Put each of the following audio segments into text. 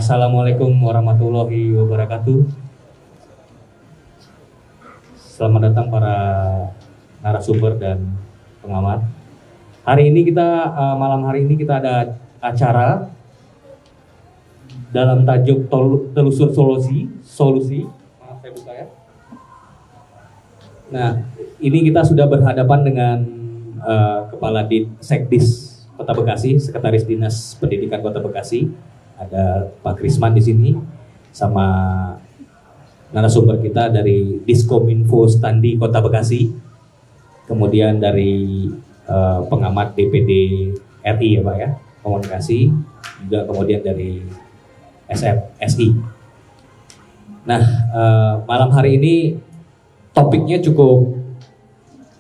Assalamualaikum warahmatullahi wabarakatuh. Selamat datang para narasumber dan pengamat. Malam hari ini kita ada acara dalam tajuk telusur solusi. Maaf, saya buka ya. Nah, ini kita sudah berhadapan dengan Kepala Sekdis Kota Bekasi, Sekretaris Dinas Pendidikan Kota Bekasi. Ada Pak Krisman di sini sama narasumber kita dari Diskominfo Standi Kota Bekasi, kemudian dari pengamat DPD RI ya Pak ya, komunikasi, juga kemudian dari SI. Nah, malam hari ini topiknya cukup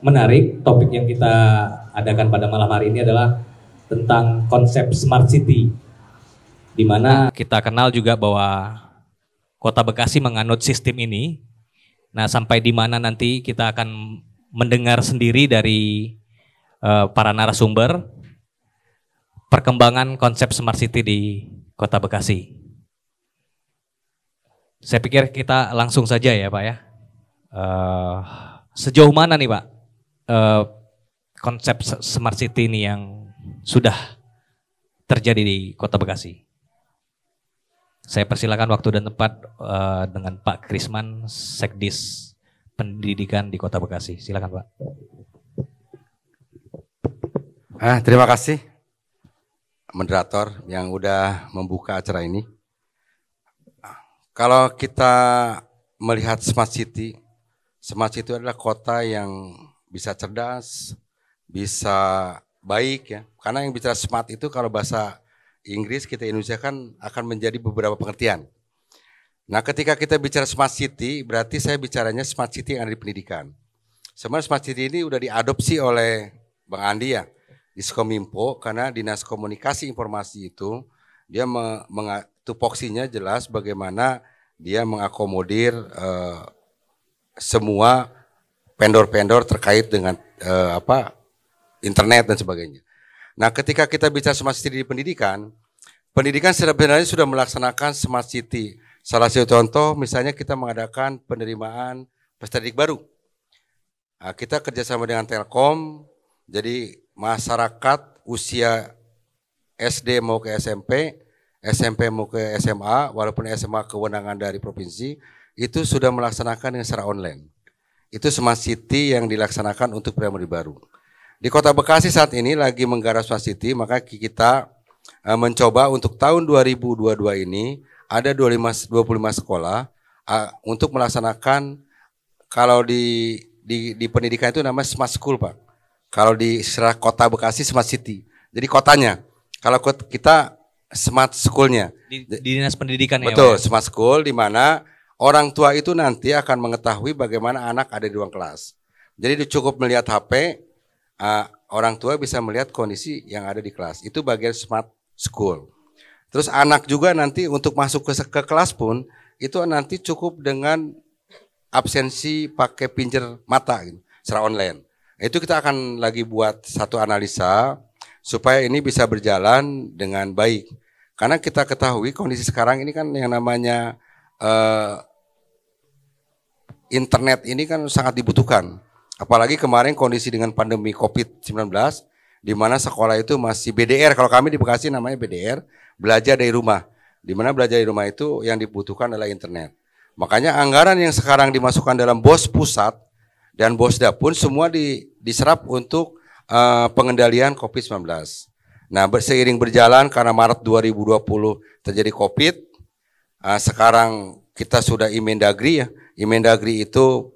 menarik. Topik yang kita adakan pada malam hari ini adalah tentang konsep Smart City, di mana kita kenal juga bahwa Kota Bekasi menganut sistem ini. Nah, sampai di mana nanti kita akan mendengar sendiri dari para narasumber perkembangan konsep Smart City di Kota Bekasi. Saya pikir kita langsung saja ya Pak ya. Sejauh mana nih Pak konsep Smart City ini yang sudah terjadi di Kota Bekasi? Saya persilakan waktu dan tempat dengan Pak Krisman, Sekdis Pendidikan di Kota Bekasi. Silakan Pak. Terima kasih moderator yang udah membuka acara ini. Kalau kita melihat Smart City adalah kota yang bisa cerdas, bisa baik ya. Karena yang bicara smart itu kalau bahasa Inggris kita Indonesia kan akan menjadi beberapa pengertian. Nah, ketika kita bicara Smart City, berarti saya bicaranya Smart City yang ada di pendidikan. Sebenarnya Smart City ini udah diadopsi oleh Bang Andi ya, Diskominfo, karena Dinas Komunikasi Informasi itu dia tupoksinya jelas bagaimana dia mengakomodir semua vendor-vendor terkait dengan internet dan sebagainya. Nah, ketika kita bicara Smart City di pendidikan sebenarnya sudah melaksanakan Smart City. Salah satu contoh misalnya kita mengadakan penerimaan peserta didik baru. Nah, kita kerjasama dengan Telkom, jadi masyarakat usia SD mau ke SMP, SMP mau ke SMA, walaupun SMA kewenangan dari provinsi, itu sudah melaksanakan dengan secara online. Itu Smart City yang dilaksanakan untuk primary baru. Di Kota Bekasi saat ini lagi menggarap Smart City, maka kita mencoba untuk tahun 2022 ini ada 25 sekolah untuk melaksanakan, kalau di pendidikan itu namanya Smart School Pak. Kalau di secara Kota Bekasi Smart City. Jadi kotanya. Kalau kita Smart School-nya. Di Dinas Pendidikan ya. Betul, Smart School di mana orang tua itu nanti akan mengetahui bagaimana anak ada di ruang kelas. Jadi cukup melihat HP, orang tua bisa melihat kondisi yang ada di kelas. Itu bagian Smart School. Terus anak juga nanti untuk masuk ke kelas pun itu nanti cukup dengan absensi pakai pincer mata gitu, secara online. Itu kita akan lagi buat satu analisa supaya ini bisa berjalan dengan baik. Karena kita ketahui kondisi sekarang ini kan yang namanya internet ini kan sangat dibutuhkan. Apalagi kemarin kondisi dengan pandemi COVID-19, di mana sekolah itu masih BDR, kalau kami di Bekasi namanya BDR, belajar dari rumah. Di mana belajar dari rumah itu yang dibutuhkan adalah internet. Makanya anggaran yang sekarang dimasukkan dalam BOS pusat dan BOSDA pun semua diserap untuk pengendalian COVID-19. Nah, seiring berjalan karena Maret 2020 terjadi COVID, sekarang kita sudah Imendagri ya. Imendagri itu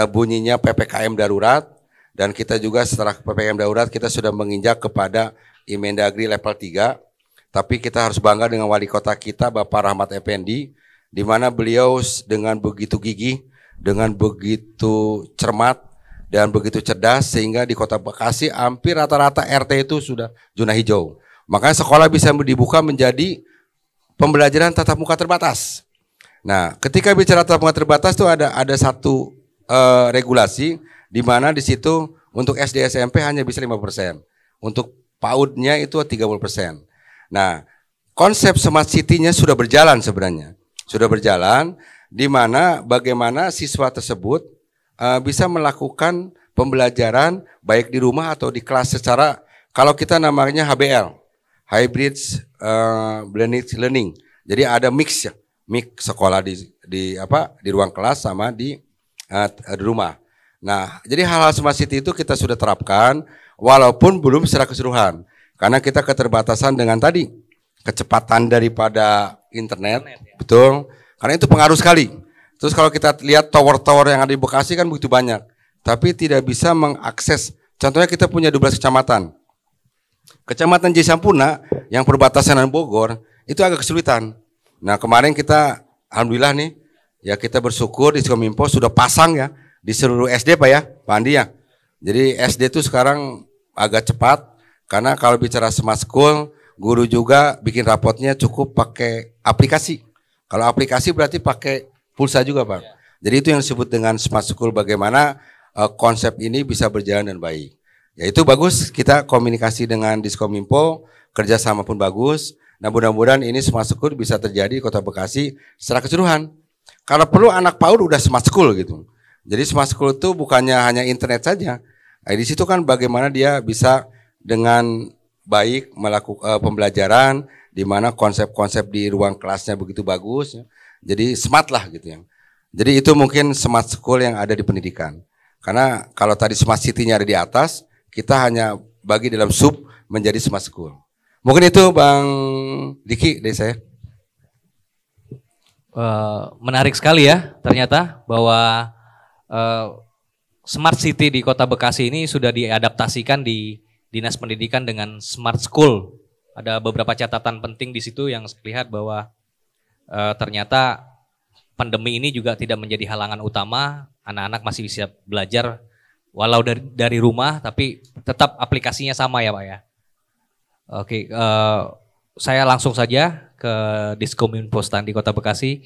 bunyinya PPKM darurat, dan kita juga setelah PPKM darurat kita sudah menginjak kepada Imendagri level 3. Tapi kita harus bangga dengan wali kota kita Bapak Rahmat Effendi, di mana beliau dengan begitu gigih, dengan begitu cermat dan begitu cerdas sehingga di Kota Bekasi hampir rata-rata RT itu sudah zona hijau. Makanya sekolah bisa dibuka menjadi pembelajaran tatap muka terbatas. Nah, ketika bicara tatap muka terbatas itu ada satu regulasi di mana di situ untuk SD SMP hanya bisa 5%. Untuk PAUD-nya itu 30%. Nah, konsep smart city-nya sudah berjalan sebenarnya. Sudah berjalan di mana bagaimana siswa tersebut bisa melakukan pembelajaran baik di rumah atau di kelas secara kalau kita namanya HBL, Hybrid Blended Learning. Jadi ada mix ya, mix sekolah di ruang kelas sama di rumah. Nah, jadi hal-hal smart city itu kita sudah terapkan walaupun belum secara keseluruhan. Karena kita keterbatasan dengan tadi kecepatan daripada internet, betul. Karena itu pengaruh sekali. Terus kalau kita lihat tower-tower yang ada di Bekasi kan begitu banyak, tapi tidak bisa mengakses. Contohnya kita punya 12 kecamatan. Kecamatan Cisampurna yang perbatasan dengan Bogor itu agak kesulitan. Nah, kemarin kita alhamdulillah nih, ya kita bersyukur di Diskominfo sudah pasang ya di seluruh SD Pak ya, Pak Andi ya. Jadi SD itu sekarang agak cepat karena kalau bicara smart school, guru juga bikin rapotnya cukup pakai aplikasi. Kalau aplikasi berarti pakai pulsa juga Pak. Jadi itu yang disebut dengan smart school, bagaimana konsep ini bisa berjalan dan baik. Ya itu bagus, kita komunikasi dengan Diskominfo, kerjasama pun bagus. Nah mudah-mudahan ini smart school bisa terjadi di Kota Bekasi secara keseluruhan. Kalau perlu anak PAUD udah smart school gitu. Jadi smart school itu bukannya hanya internet saja. Nah, di situ kan bagaimana dia bisa dengan baik melakukan pembelajaran di mana konsep-konsep di ruang kelasnya begitu bagus. Ya. Jadi smart lah gitu ya. Jadi itu mungkin smart school yang ada di pendidikan. Karena kalau tadi smart city-nya ada di atas, kita hanya bagi dalam sub menjadi smart school. Mungkin itu Bang Diki dari saya. Menarik sekali ya ternyata bahwa Smart City di Kota Bekasi ini sudah diadaptasikan di Dinas Pendidikan dengan Smart School. Ada beberapa catatan penting di situ yang saya lihat bahwa ternyata pandemi ini juga tidak menjadi halangan utama. Anak-anak masih bisa belajar walau dari rumah, tapi tetap aplikasinya sama ya Pak ya. Oke, saya langsung saja ke Diskominfo Stand di Kota Bekasi.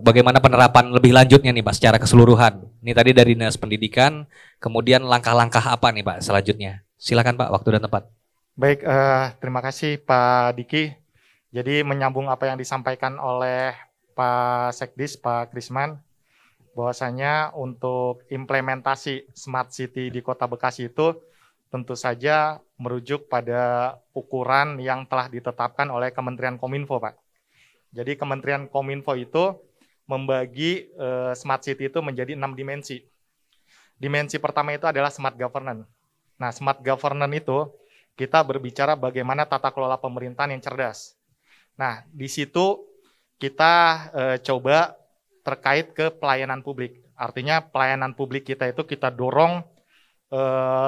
Bagaimana penerapan lebih lanjutnya nih Pak secara keseluruhan? Ini tadi dari Dinas Pendidikan, kemudian langkah-langkah apa nih Pak selanjutnya? Silakan Pak, waktu dan tempat. Baik, terima kasih Pak Diki. Jadi menyambung apa yang disampaikan oleh Pak Sekdis, Pak Krisman, bahwasanya untuk implementasi Smart City di Kota Bekasi itu tentu saja merujuk pada ukuran yang telah ditetapkan oleh Kementerian Kominfo, Pak. Jadi Kementerian Kominfo itu membagi Smart City itu menjadi 6 dimensi. Dimensi pertama itu adalah Smart Governance. Nah, Smart Governance itu kita berbicara bagaimana tata kelola pemerintahan yang cerdas. Nah, di situ kita coba terkait ke pelayanan publik. Artinya pelayanan publik kita itu kita dorong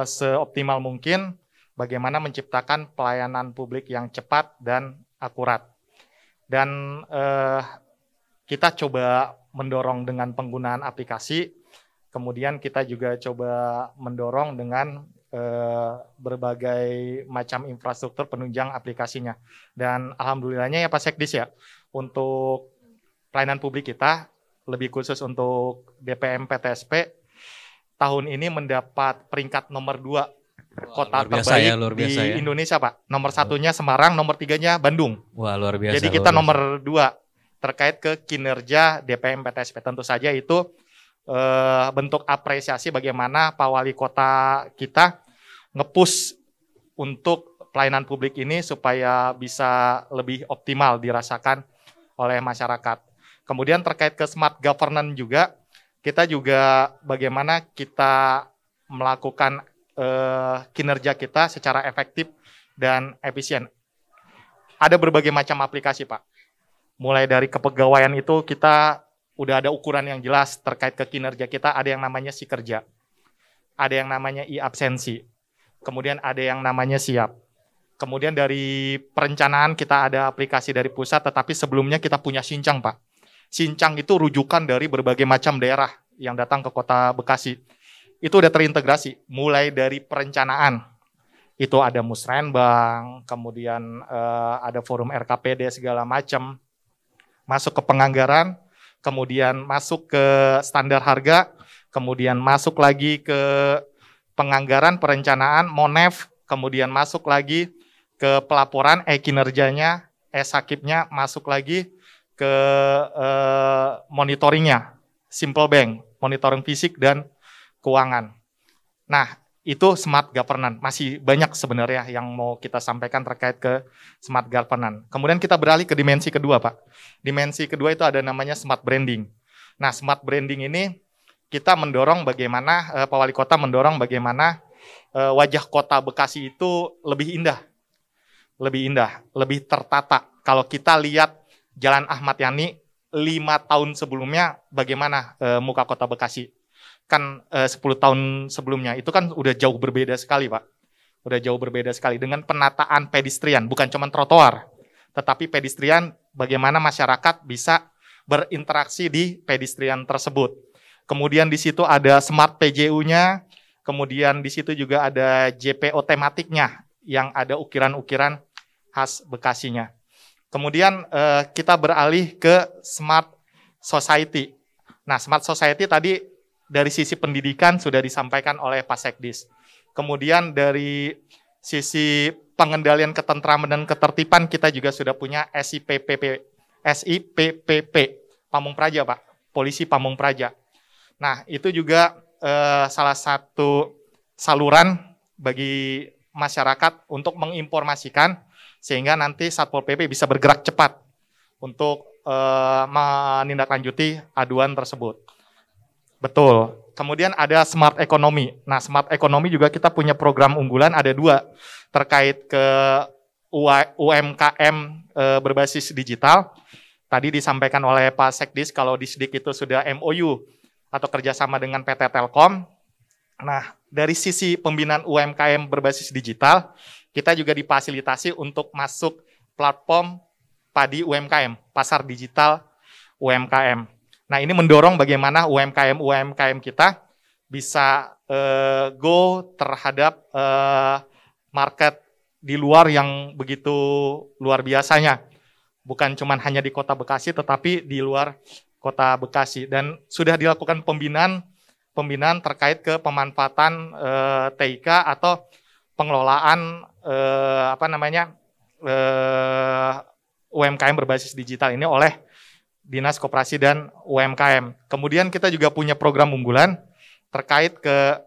seoptimal mungkin bagaimana menciptakan pelayanan publik yang cepat dan akurat. Dan kita coba mendorong dengan penggunaan aplikasi, kemudian kita juga coba mendorong dengan berbagai macam infrastruktur penunjang aplikasinya. Dan alhamdulillahnya ya Pak Sekdis ya, untuk pelayanan publik kita, lebih khusus untuk DPM PTSP, tahun ini mendapat peringkat nomor 2 kota terbaik di Indonesia Pak. Nomor satunya Semarang, nomor 3-nya Bandung. Wah luar biasa. Jadi kita nomor 2 terkait ke kinerja DPM PTSP. Tentu saja itu bentuk apresiasi bagaimana Pak Wali Kota kita nge-push untuk pelayanan publik ini supaya bisa lebih optimal dirasakan oleh masyarakat. Kemudian terkait ke smart governance juga, kita juga bagaimana kita melakukan kinerja kita secara efektif dan efisien. Ada berbagai macam aplikasi Pak. Mulai dari kepegawaian itu kita udah ada ukuran yang jelas terkait ke kinerja kita. Ada yang namanya si kerja, ada yang namanya i-absensi, kemudian ada yang namanya siap. Kemudian dari perencanaan kita ada aplikasi dari pusat, tetapi sebelumnya kita punya Sincang Pak. Sincang itu rujukan dari berbagai macam daerah yang datang ke Kota Bekasi. Itu udah terintegrasi, mulai dari perencanaan. Itu ada musrenbang, kemudian ada forum RKPD segala macam. Masuk ke penganggaran, kemudian masuk ke standar harga, kemudian masuk lagi ke penganggaran, perencanaan, Monef, kemudian masuk lagi ke pelaporan, kinerjanya, e-Sakibnya masuk lagi ke monitoringnya, Simple Bank, monitoring fisik dan keuangan. Nah, itu smart governance. Masih banyak sebenarnya yang mau kita sampaikan terkait ke smart governance. Kemudian kita beralih ke dimensi kedua, Pak. Dimensi kedua itu ada namanya smart branding. Nah, smart branding ini kita mendorong bagaimana, Pak Wali Kota mendorong bagaimana wajah kota Bekasi itu lebih indah, lebih tertata. Kalau kita lihat Jalan Ahmad Yani 5 tahun sebelumnya, bagaimana muka kota Bekasi? Kan 10 tahun sebelumnya itu kan udah jauh berbeda sekali, Pak. Udah jauh berbeda sekali dengan penataan pedestrian, bukan cuma trotoar, tetapi pedestrian, bagaimana masyarakat bisa berinteraksi di pedestrian tersebut. Kemudian di situ ada smart PJU-nya, kemudian di situ juga ada JPO tematiknya yang ada ukiran-ukiran khas Bekasinya. Kemudian kita beralih ke smart society. Nah, smart society tadi dari sisi pendidikan sudah disampaikan oleh Pak Sekdis. Kemudian dari sisi pengendalian ketentraman dan ketertiban kita juga sudah punya SIPPP, Pamung Praja, Pak. Polisi Pamung Praja. Nah, itu juga salah satu saluran bagi masyarakat untuk menginformasikan sehingga nanti Satpol PP bisa bergerak cepat untuk menindaklanjuti aduan tersebut. Betul. Kemudian ada smart economy. Nah, smart economy juga kita punya program unggulan, ada 2 terkait ke UMKM berbasis digital. Tadi disampaikan oleh Pak Sekdis kalau di SDIK itu sudah MOU atau kerjasama dengan PT Telkom. Nah, dari sisi pembinaan UMKM berbasis digital, kita juga difasilitasi untuk masuk platform padi UMKM, pasar digital UMKM. Nah, ini mendorong bagaimana UMKM kita bisa go terhadap market di luar yang begitu luar biasanya. Bukan cuma hanya di Kota Bekasi, tetapi di luar Kota Bekasi. Dan sudah dilakukan pembinaan terkait ke pemanfaatan TIK atau pengelolaan UMKM berbasis digital ini oleh Dinas Koperasi dan UMKM. Kemudian kita juga punya program unggulan terkait ke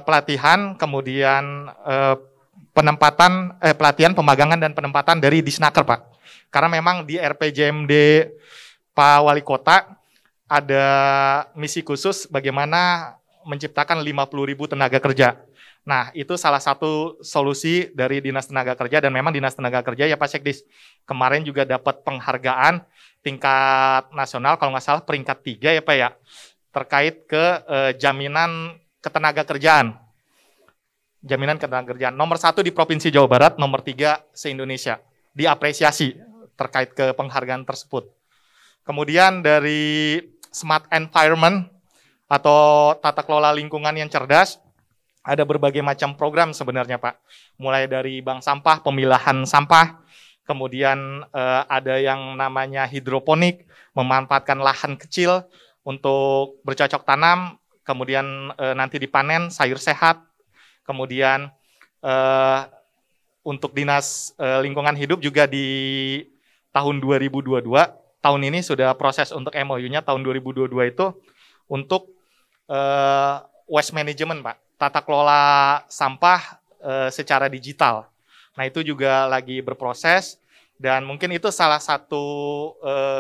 pelatihan, kemudian pelatihan, pemagangan dan penempatan dari Disnaker, Pak. Karena memang di RPJMD Pak Wali Kota ada misi khusus bagaimana menciptakan 50.000 tenaga kerja. Nah, itu salah satu solusi dari Dinas Tenaga Kerja, dan memang Dinas Tenaga Kerja ya Pak Sekdis kemarin juga dapat penghargaan tingkat nasional, kalau nggak salah peringkat 3 ya Pak ya, terkait ke jaminan ketenaga-kerjaan. Jaminan ketenaga-kerjaan. Nomor 1 di Provinsi Jawa Barat, nomor 3 se-Indonesia. Diapresiasi terkait ke penghargaan tersebut. Kemudian dari Smart Environment atau tata kelola lingkungan yang cerdas, ada berbagai macam program sebenarnya Pak. Mulai dari bank sampah, pemilahan sampah, kemudian ada yang namanya hidroponik, memanfaatkan lahan kecil untuk bercocok tanam, kemudian nanti dipanen sayur sehat, kemudian untuk Dinas Lingkungan Hidup juga di tahun 2022, tahun ini sudah proses untuk MOU-nya tahun 2022 itu untuk waste management Pak. Tata kelola sampah secara digital. Nah, itu juga lagi berproses, dan mungkin itu salah satu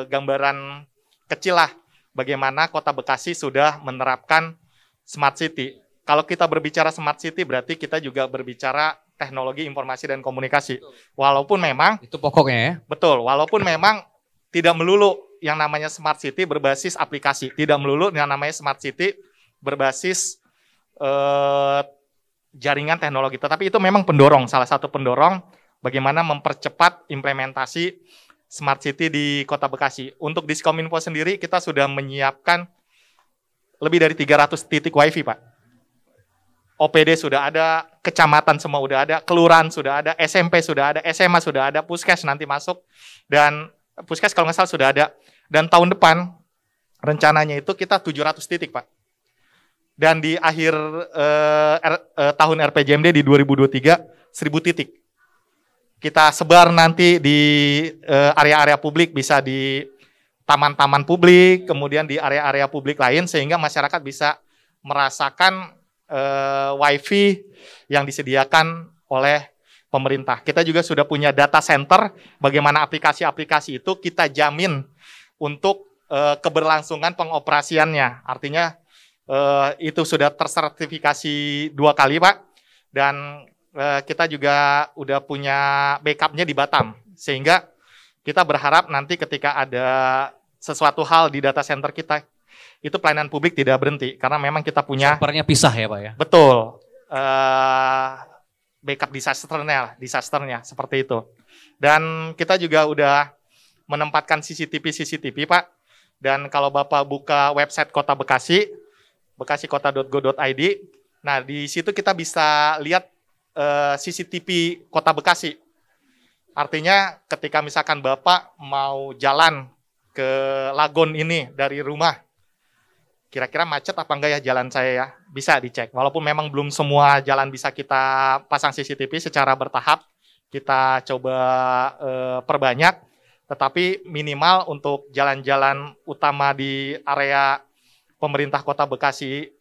gambaran kecil lah bagaimana Kota Bekasi sudah menerapkan Smart City. Kalau kita berbicara Smart City berarti kita juga berbicara teknologi informasi dan komunikasi. Walaupun memang itu pokoknya ya. Betul, walaupun memang tidak melulu yang namanya Smart City berbasis aplikasi, tidak melulu yang namanya Smart City berbasis jaringan teknologi, tetapi itu memang pendorong, salah satu pendorong bagaimana mempercepat implementasi Smart City di Kota Bekasi. Untuk Diskominfo sendiri kita sudah menyiapkan lebih dari 300 titik wifi Pak. OPD sudah ada, kecamatan semua sudah ada, kelurahan sudah ada, SMP sudah ada, SMA sudah ada, Puskes nanti masuk, dan Puskes kalau nggak salah sudah ada. Dan tahun depan rencananya itu kita 700 titik Pak. Dan di akhir tahun RPJMD di 2023, 1000 titik. kita sebar nanti di area-area publik, bisa di taman-taman publik, kemudian di area-area publik lain, sehingga masyarakat bisa merasakan wifi yang disediakan oleh pemerintah. Kita juga sudah punya data center, bagaimana aplikasi-aplikasi itu kita jamin untuk keberlangsungan pengoperasiannya. Artinya itu sudah tersertifikasi 2 kali, Pak, dan kita juga udah punya backupnya di Batam, sehingga kita berharap nanti ketika ada sesuatu hal di data center kita, itu pelayanan publik tidak berhenti, karena memang kita punya servernya pisah ya Pak ya? Betul, backup disasternya seperti itu. Dan kita juga udah menempatkan CCTV Pak, dan kalau Bapak buka website Kota Bekasi, bekasi-kota.go.id, nah di situ kita bisa lihat CCTV Kota Bekasi. Artinya ketika misalkan Bapak mau jalan ke Lagon ini dari rumah, kira-kira macet apa enggak ya jalan saya ya? Bisa dicek. Walaupun memang belum semua jalan bisa kita pasang CCTV, secara bertahap kita coba perbanyak, tetapi minimal untuk jalan-jalan utama di area pemerintah Kota Bekasi,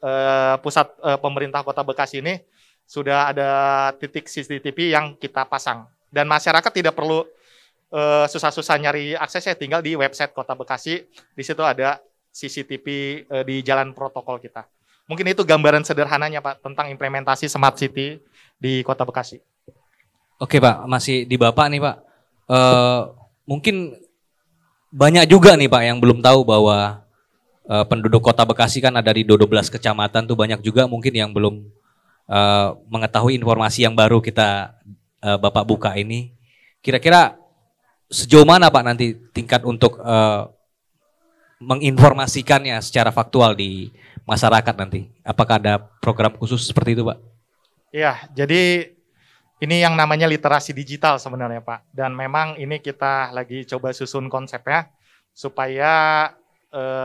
pusat pemerintah Kota Bekasi ini, sudah ada titik CCTV yang kita pasang. Dan masyarakat tidak perlu susah-susah nyari aksesnya, tinggal di website Kota Bekasi, di situ ada CCTV di jalan protokol kita. Mungkin itu gambaran sederhananya Pak, tentang implementasi Smart City di Kota Bekasi. Oke Pak, masih di Bapak nih Pak. Mungkin banyak juga nih Pak yang belum tahu bahwa penduduk Kota Bekasi kan ada di 12 kecamatan tuh, banyak juga mungkin yang belum mengetahui informasi yang baru kita Bapak buka ini. Kira-kira sejauh mana Pak nanti tingkat untuk menginformasikannya secara faktual di masyarakat nanti? Apakah ada program khusus seperti itu Pak? Iya, jadi ini yang namanya literasi digital sebenarnya Pak. Dan memang ini kita lagi coba susun konsepnya supaya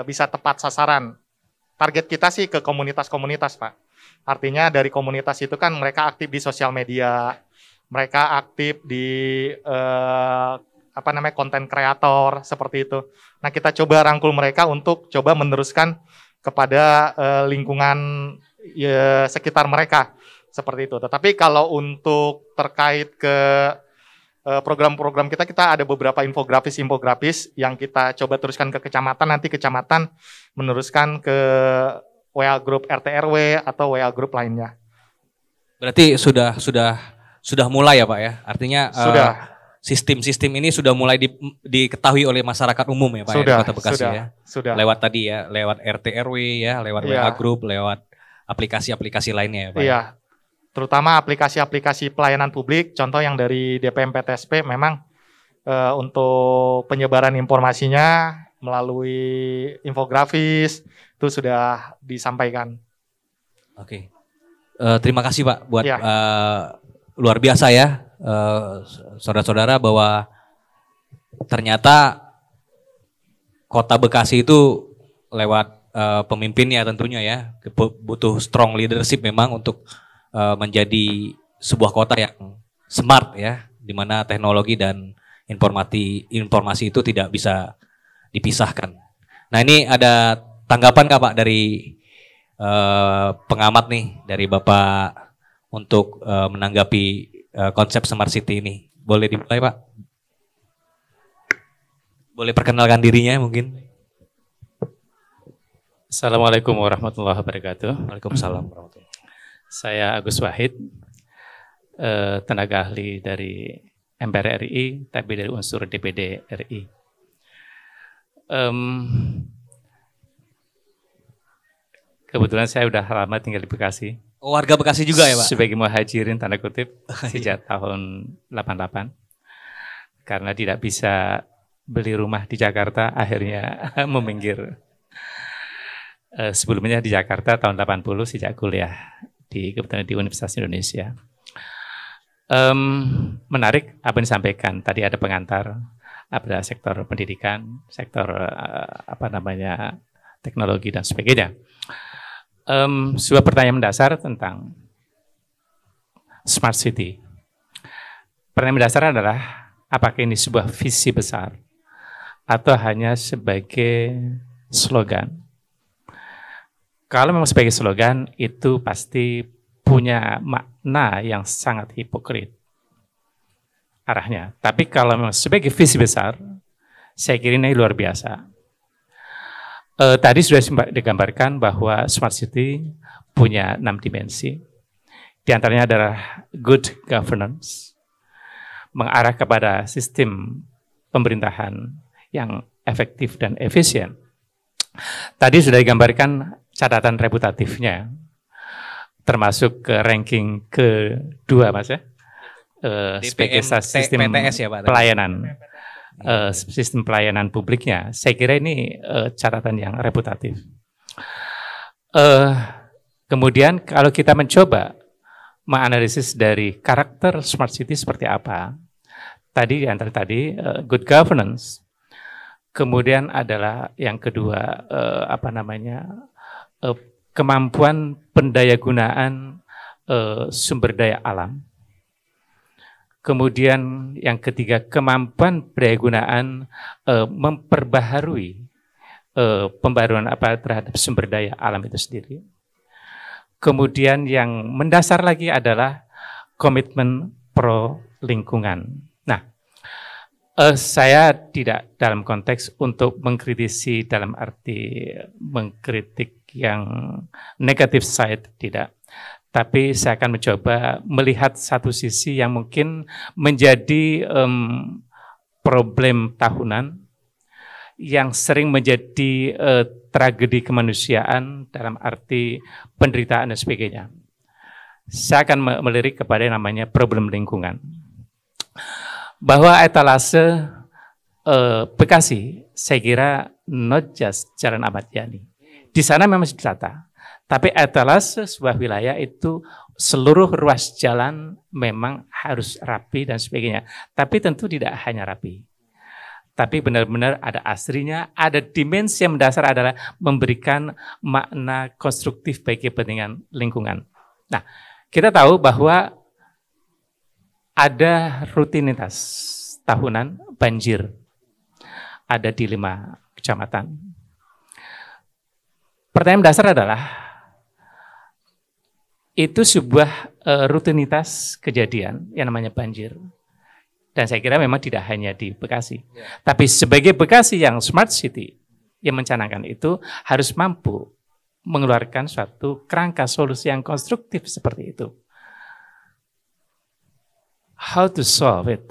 bisa tepat sasaran. Target kita sih ke komunitas-komunitas Pak. Artinya dari komunitas itu kan mereka aktif di sosial media, mereka aktif di konten kreator seperti itu. Nah kita coba rangkul mereka untuk coba meneruskan kepada lingkungan sekitar mereka seperti itu. Tetapi kalau untuk terkait ke program-program kita ada beberapa infografis yang kita coba teruskan ke kecamatan. Nanti kecamatan meneruskan ke WA Group RT RW atau WA Group lainnya. Berarti sudah mulai ya Pak ya? Artinya sudah. Sistem ini sudah mulai diketahui oleh masyarakat umum ya Pak ya, di Kota Bekasi ya? Sudah. Lewat tadi ya, lewat RT RW ya, lewat WA Group, lewat aplikasi-aplikasi lainnya ya Pak? Iya, terutama aplikasi-aplikasi pelayanan publik, contoh yang dari DPM PTSP memang untuk penyebaran informasinya melalui infografis itu sudah disampaikan. Oke, terima kasih Pak buat luar biasa ya saudara-saudara, bahwa ternyata Kota Bekasi itu lewat pemimpinnya tentunya ya butuh strong leadership memang untuk menjadi sebuah kota yang smart ya, di mana teknologi dan informasi itu tidak bisa dipisahkan. Nah ini ada tanggapan nggak Pak dari pengamat nih, dari Bapak untuk menanggapi konsep Smart City ini? Boleh dimulai Pak? Boleh perkenalkan dirinya mungkin? Assalamualaikum warahmatullahi wabarakatuh. Waalaikumsalam warahmatullahi wabarakatuh. Saya Agus Wahid, tenaga ahli dari MPR RI, tapi dari unsur DPD RI. Kebetulan saya udah lama tinggal di Bekasi. Oh, warga Bekasi juga ya Pak? Sebagai muhajirin tanda kutip sejak tahun 88. Karena tidak bisa beli rumah di Jakarta, akhirnya meminggir. Sebelumnya di Jakarta tahun 80 sejak kuliah kebetulan di Universitas Indonesia. Menarik apa yang disampaikan. Tadi ada pengantar, ada sektor pendidikan, sektor teknologi dan sebagainya. Sebuah pertanyaan mendasar tentang Smart City. Pertanyaan mendasar adalah apakah ini sebuah visi besar atau hanya sebagai slogan? Kalau memang sebagai slogan itu pasti punya makna yang sangat hipokrit arahnya. Tapi kalau memang sebagai visi besar, saya kira ini luar biasa. Tadi sudah digambarkan bahwa Smart City punya 6 dimensi. Di antaranya adalah good governance, mengarah kepada sistem pemerintahan yang efektif dan efisien. Tadi sudah digambarkan catatan reputatifnya, termasuk ke ranking kedua, Mas ya, sebagai sistem PTS ya, Pak, pelayanan, sistem pelayanan publiknya. Saya kira ini catatan yang reputatif. Kemudian kalau kita mencoba menganalisis dari karakter Smart City seperti apa, tadi di antara tadi good governance, kemudian adalah yang kedua kemampuan pendayagunaan sumber daya alam. Kemudian yang ketiga kemampuan pendayagunaan memperbaharui pembaruan terhadap sumber daya alam itu sendiri. Kemudian yang mendasar lagi adalah komitmen pro lingkungan. Nah, saya tidak dalam konteks untuk mengkritisi dalam arti mengkritik yang negatif side, tidak. Tapi saya akan mencoba melihat satu sisi yang mungkin menjadi problem tahunan yang sering menjadi tragedi kemanusiaan dalam arti penderitaan dan sebagainya. Saya akan melirik kepada yang namanya problem lingkungan. Bahwa etalase Bekasi, saya kira not just Jalan Ahmad Yani. Di sana memang ditata, tapi etalase sebuah wilayah itu seluruh ruas jalan memang harus rapi dan sebagainya. Tapi tentu tidak hanya rapi. Tapi benar-benar ada aslinya, ada dimensi yang mendasar adalah memberikan makna konstruktif bagi kepentingan lingkungan. Nah, kita tahu bahwa ada rutinitas tahunan banjir, ada di 5 kecamatan. Pertanyaan dasar adalah, itu sebuah rutinitas kejadian yang namanya banjir. Dan saya kira memang tidak hanya di Bekasi. Tapi sebagai Bekasi yang Smart City, yang mencanangkan itu harus mampu mengeluarkan suatu kerangka solusi yang konstruktif seperti itu. How to solve it?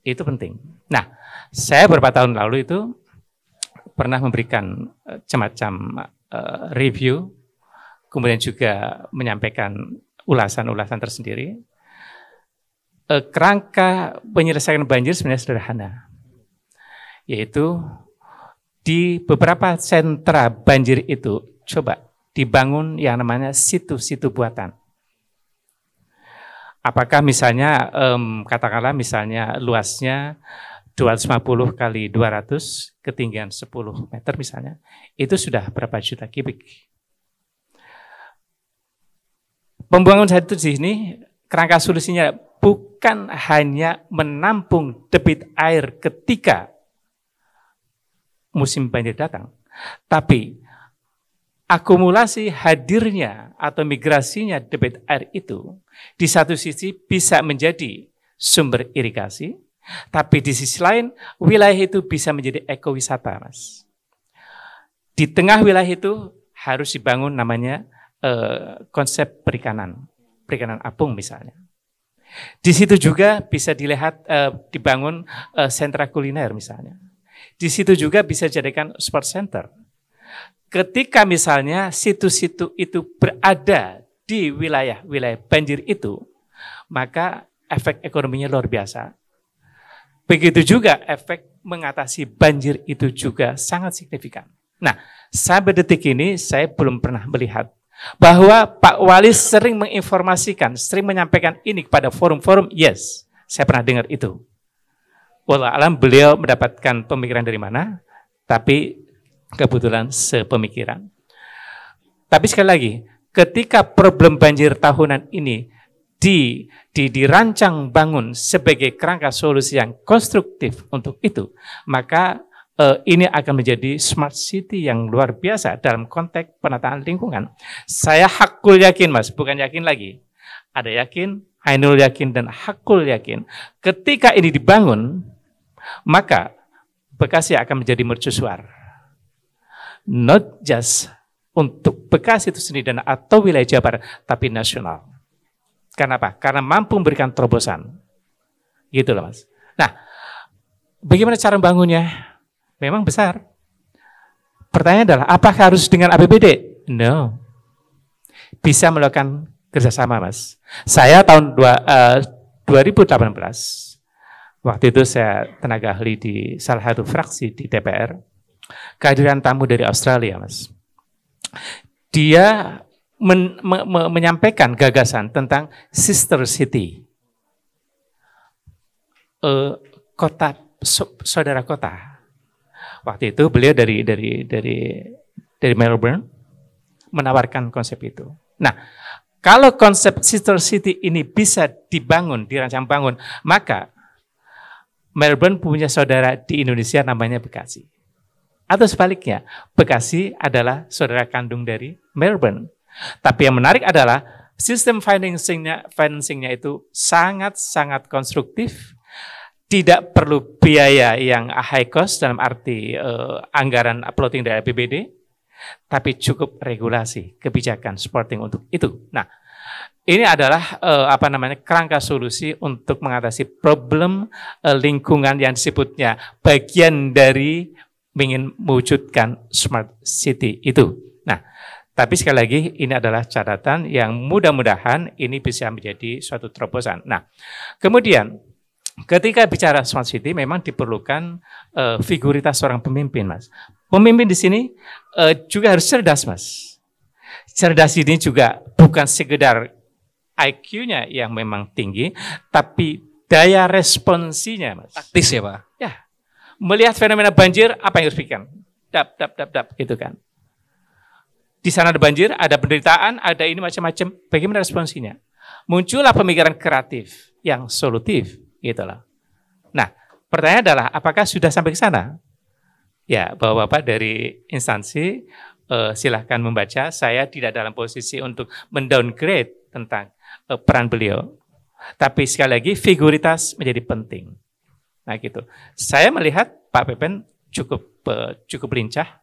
Itu penting. Nah, saya beberapa tahun lalu itu pernah memberikan semacam review, kemudian juga menyampaikan ulasan-ulasan tersendiri. Kerangka penyelesaian banjir sebenarnya sederhana, yaitu di beberapa sentra banjir itu coba dibangun yang namanya situ-situ buatan. Apakah misalnya katakanlah misalnya luasnya 250 kali 200, ketinggian 10 meter misalnya, itu sudah berapa juta kubik. Pembuangan satu di sini, kerangka solusinya bukan hanya menampung debit air ketika musim banjir datang, tapi akumulasi hadirnya atau migrasinya debit air itu di satu sisi bisa menjadi sumber irigasi, tapi di sisi lain wilayah itu bisa menjadi ekowisata, Mas. Di tengah wilayah itu harus dibangun namanya konsep perikanan apung misalnya. Di situ juga bisa dilihat dibangun sentra kuliner misalnya. Di situ juga bisa dijadikan sport center. Ketika misalnya situ-situ itu berada di wilayah-wilayah banjir itu, maka efek ekonominya luar biasa. Begitu juga efek mengatasi banjir itu juga sangat signifikan. Nah, sampai detik ini saya belum pernah melihat bahwa Pak Wali sering menginformasikan, sering menyampaikan ini kepada forum-forum. Yes, saya pernah dengar itu. Wallah alam beliau mendapatkan pemikiran dari mana, tapi kebetulan sepemikiran. Tapi sekali lagi, ketika problem banjir tahunan ini dirancang bangun sebagai kerangka solusi yang konstruktif untuk itu, maka ini akan menjadi smart city yang luar biasa dalam konteks penataan lingkungan. Saya hakul yakin, Mas, bukan yakin lagi. Ada yakin, Ainul yakin, dan hakul yakin. Ketika ini dibangun, maka Bekasi akan menjadi mercusuar. Not just untuk Bekasi itu sendiri dan atau wilayah Jawa Barat, tapi nasional. Kenapa? Karena mampu memberikan terobosan. Gitu loh, Mas. Nah, bagaimana cara membangunnya? Memang besar. Pertanyaannya adalah, apakah harus dengan APBD? No. Bisa melakukan kerjasama, Mas. Saya tahun 2018, waktu itu saya tenaga ahli di salah satu fraksi di DPR, kehadiran tamu dari Australia, Mas. Dia menyampaikan gagasan tentang sister city, kota saudara kota. Waktu itu beliau dari Melbourne menawarkan konsep itu. Nah, kalau konsep sister city ini bisa dibangun, dirancang bangun, maka Melbourne punya saudara di Indonesia namanya Bekasi. Atau sebaliknya, Bekasi adalah saudara kandung dari Melbourne. Tapi yang menarik adalah sistem financingnya itu sangat-sangat konstruktif, tidak perlu biaya yang high cost dalam arti anggaran floating dari APBD, tapi cukup regulasi, kebijakan supporting untuk itu. Nah, ini adalah kerangka solusi untuk mengatasi problem lingkungan yang disebutnya bagian dari ingin mewujudkan smart city itu. Nah, tapi sekali lagi ini adalah catatan yang mudah-mudahan ini bisa menjadi suatu terobosan. Nah, kemudian ketika bicara smart city memang diperlukan figuritas seorang pemimpin, Mas. Pemimpin di sini juga harus cerdas, Mas. Cerdas ini juga bukan sekedar IQ-nya yang memang tinggi, tapi daya responsinya, Mas. Taktis ya, Pak? Ya. Melihat fenomena banjir, apa yang harus dipikirkan? Dap, gitu kan. Di sana ada banjir, ada penderitaan, ada ini macam-macam. Bagaimana responsinya? Muncullah pemikiran kreatif yang solutif, gitulah. Nah, pertanyaan adalah apakah sudah sampai ke sana? Ya, Bapak-bapak dari instansi silahkan membaca. Saya tidak dalam posisi untuk mendowngrade tentang peran beliau. Tapi sekali lagi figuritas menjadi penting. Nah, gitu. Saya melihat Pak Pepen cukup lincah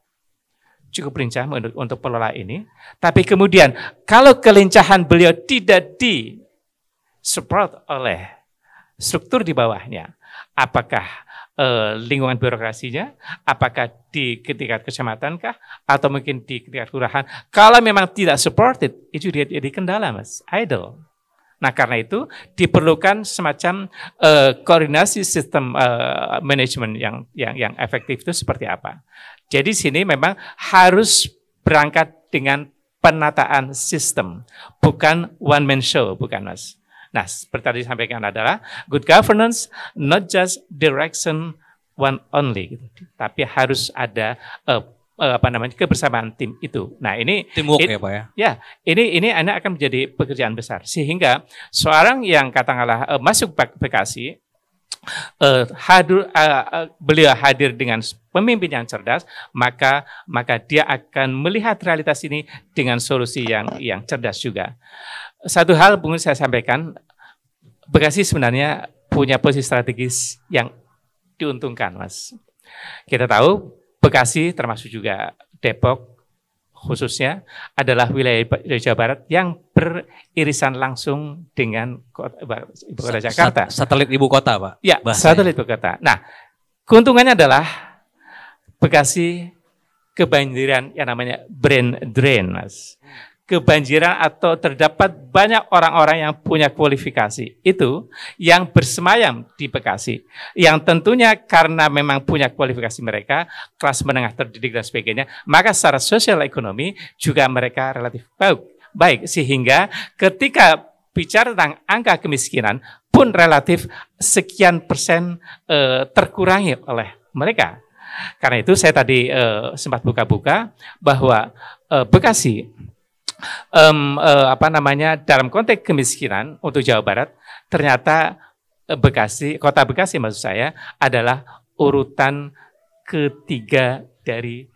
untuk pengelola ini. Tapi kemudian kalau kelincahan beliau tidak di-support oleh struktur di bawahnya, apakah lingkungan birokrasinya, apakah di tingkat kecamatan kah, atau mungkin di tingkat kelurahan, kalau memang tidak supported, itu jadi kendala, Mas, idle. Nah, karena itu diperlukan semacam koordinasi sistem manajemen yang efektif itu seperti apa. Jadi sini memang harus berangkat dengan penataan sistem, bukan one man show, bukan, Mas. Nah, seperti tadi disampaikan adalah good governance, not just direction one only, gitu. Tapi harus ada kebersamaan tim itu. Nah, ini teamwork ya, Pak ya. Ya, ini akan menjadi pekerjaan besar sehingga seorang yang katakanlah masuk Bekasi beliau hadir dengan pemimpin yang cerdas, maka dia akan melihat realitas ini dengan solusi yang cerdas juga. Satu hal mungkin saya sampaikan, Bekasi sebenarnya punya posisi strategis yang diuntungkan, Mas. Kita tahu Bekasi termasuk juga Depok khususnya adalah wilayah Jawa Barat yang beririsan langsung dengan ibu kota Jakarta. Satelit ibu kota, Pak. Ya, satelit ibu kota. Nah, keuntungannya adalah Bekasi kebanjiran yang namanya brain drain, Mas. Kebanjiran atau terdapat banyak orang-orang yang punya kualifikasi itu yang bersemayam di Bekasi. Yang tentunya karena memang punya kualifikasi mereka, kelas menengah terdidik dan sebagainya, maka secara sosial ekonomi juga mereka relatif baik. Sehingga ketika bicara tentang angka kemiskinan pun relatif sekian persen terkurangi oleh mereka. Karena itu saya tadi sempat buka-buka bahwa Bekasi dalam konteks kemiskinan untuk Jawa Barat, ternyata Kota Bekasi maksud saya adalah urutan ketiga dari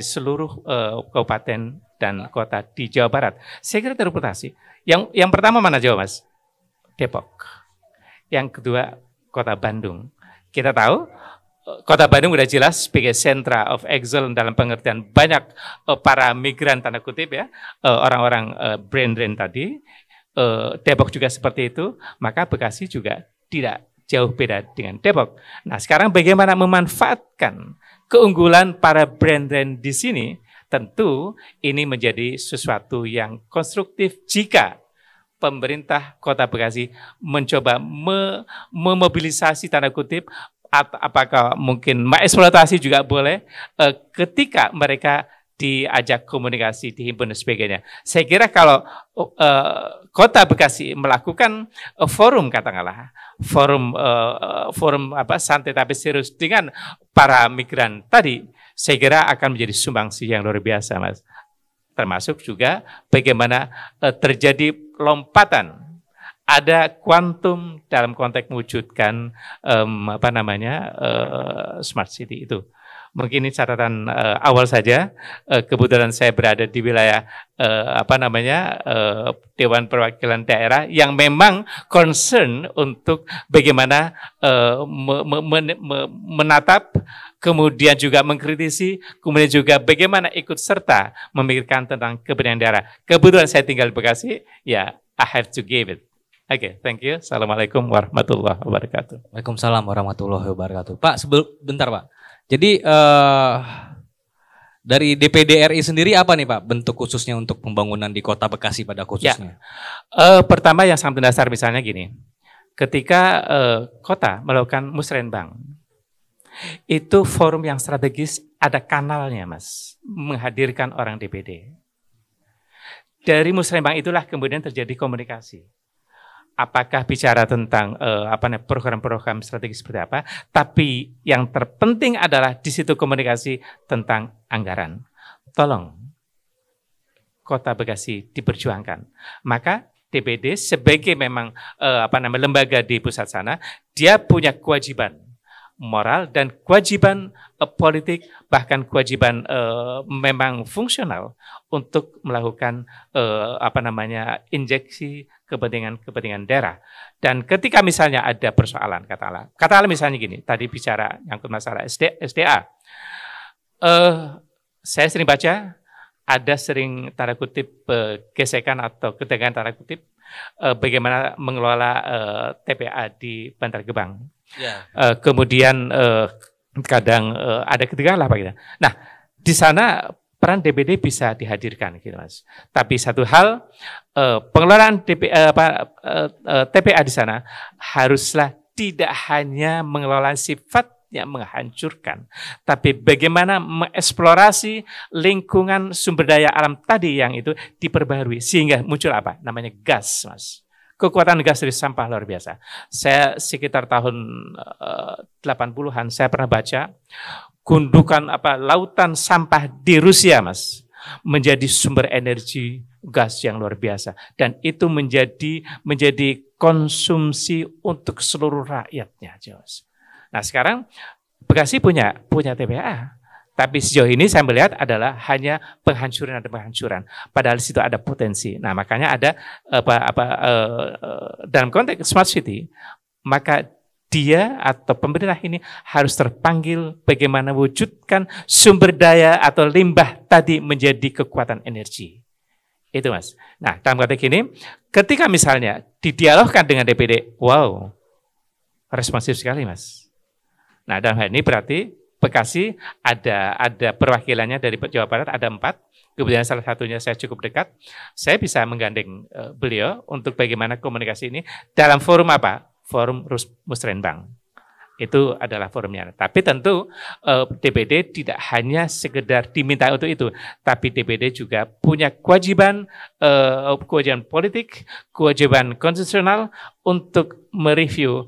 seluruh kabupaten dan kota di Jawa Barat. Saya kira terreputasi. Yang pertama mana Jawa, Mas? Depok. Yang kedua Kota Bandung. Kita tahu Kota Bandung sudah jelas sebagai sentra of excellence dalam pengertian banyak para migran tanda kutip ya, orang-orang brain tadi. Depok juga seperti itu, maka Bekasi juga tidak jauh beda dengan Depok. Nah, sekarang bagaimana memanfaatkan keunggulan para brand di sini? Tentu ini menjadi sesuatu yang konstruktif jika pemerintah Kota Bekasi mencoba memobilisasi tanda kutip, apakah mungkin mengeksploitasi juga boleh ketika mereka diajak komunikasi, dihimpun dan sebagainya. Saya kira kalau Kota Bekasi melakukan forum, katakanlah forum santai tapi serius dengan para migran tadi, saya kira akan menjadi sumbangsi yang luar biasa, Mas. Termasuk juga bagaimana terjadi lompatan, ada kuantum dalam konteks mewujudkan smart city itu. Mungkin ini catatan awal saja. Kebetulan saya berada di wilayah Dewan Perwakilan Daerah yang memang concern untuk bagaimana menatap, kemudian juga mengkritisi, kemudian juga bagaimana ikut serta memikirkan tentang kepentingan daerah. Kebetulan saya tinggal di Bekasi, ya I have to give it. Oke, thank you. Assalamualaikum warahmatullahi wabarakatuh. Waalaikumsalam warahmatullahi wabarakatuh. Pak, bentar Pak. Jadi dari DPD RI sendiri apa nih Pak bentuk khususnya untuk pembangunan di Kota Bekasi pada khususnya? Ya. Pertama yang sangat mendasar misalnya gini, ketika kota melakukan musrenbang, itu forum yang strategis, ada kanalnya Mas, menghadirkan orang DPD. Dari musrenbang itulah kemudian terjadi komunikasi. Apakah bicara tentang program-program strategis seperti apa, tapi yang terpenting adalah di situ komunikasi tentang anggaran. Tolong Kota Bekasi diperjuangkan. Maka DPD sebagai memang lembaga di pusat sana, dia punya kewajiban moral dan kewajiban politik, bahkan kewajiban memang fungsional untuk melakukan injeksi kepentingan daerah. Dan ketika misalnya ada persoalan, katakanlah misalnya gini, tadi bicara nyangkut masalah SDA. Saya sering baca, ada sering tanda kutip gesekan atau ketegangan tanda kutip bagaimana mengelola TPA di Bantar Gebang. Yeah. Kemudian kadang ada ketegangan lah Pak kita. Nah, di sana peran DPD bisa dihadirkan gitu Mas. Tapi satu hal, pengelolaan TPA di sana haruslah tidak hanya mengelola sifat yang menghancurkan, tapi bagaimana mengeksplorasi lingkungan sumber daya alam tadi yang itu diperbaharui sehingga muncul apa? Namanya gas, Mas. Kekuatan gas dari sampah luar biasa. Saya sekitar tahun 80-an saya pernah baca gundukan lautan sampah di Rusia, Mas, menjadi sumber energi gas yang luar biasa, dan itu menjadi konsumsi untuk seluruh rakyatnya, Mas. Nah, sekarang Bekasi punya TPA. Tapi sejauh ini saya melihat adalah hanya penghancuran dan penghancuran. Padahal di situ ada potensi. Nah, makanya ada dalam konteks smart city, maka dia atau pemerintah ini harus terpanggil bagaimana wujudkan sumber daya atau limbah tadi menjadi kekuatan energi. Itu Mas. Nah, dalam konteks ini, ketika misalnya didialogkan dengan DPD, wow, responsif sekali Mas. Nah, dalam hal ini berarti Bekasi ada perwakilannya dari Jawa Barat, ada 4. Kemudian salah satunya saya cukup dekat. Saya bisa menggandeng beliau untuk bagaimana komunikasi ini dalam forum apa? Forum Musrenbang. Itu adalah forumnya. Tapi tentu DPD tidak hanya sekedar diminta untuk itu, tapi DPD juga punya kewajiban politik, kewajiban konstitusional untuk mereview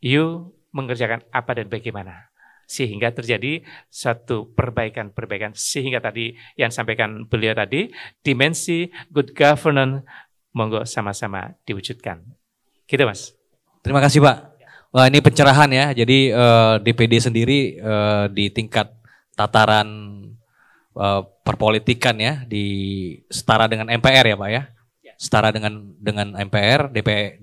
you mengerjakan apa dan bagaimana. sehingga terjadi satu perbaikan-perbaikan, sehingga tadi yang sampaikan beliau tadi, dimensi good governance monggo sama-sama diwujudkan. Gitu Mas. Terima kasih Pak. Wah ini pencerahan ya, jadi DPD sendiri di tingkat tataran perpolitikan ya, setara dengan MPR ya Pak ya? Setara dengan MPR,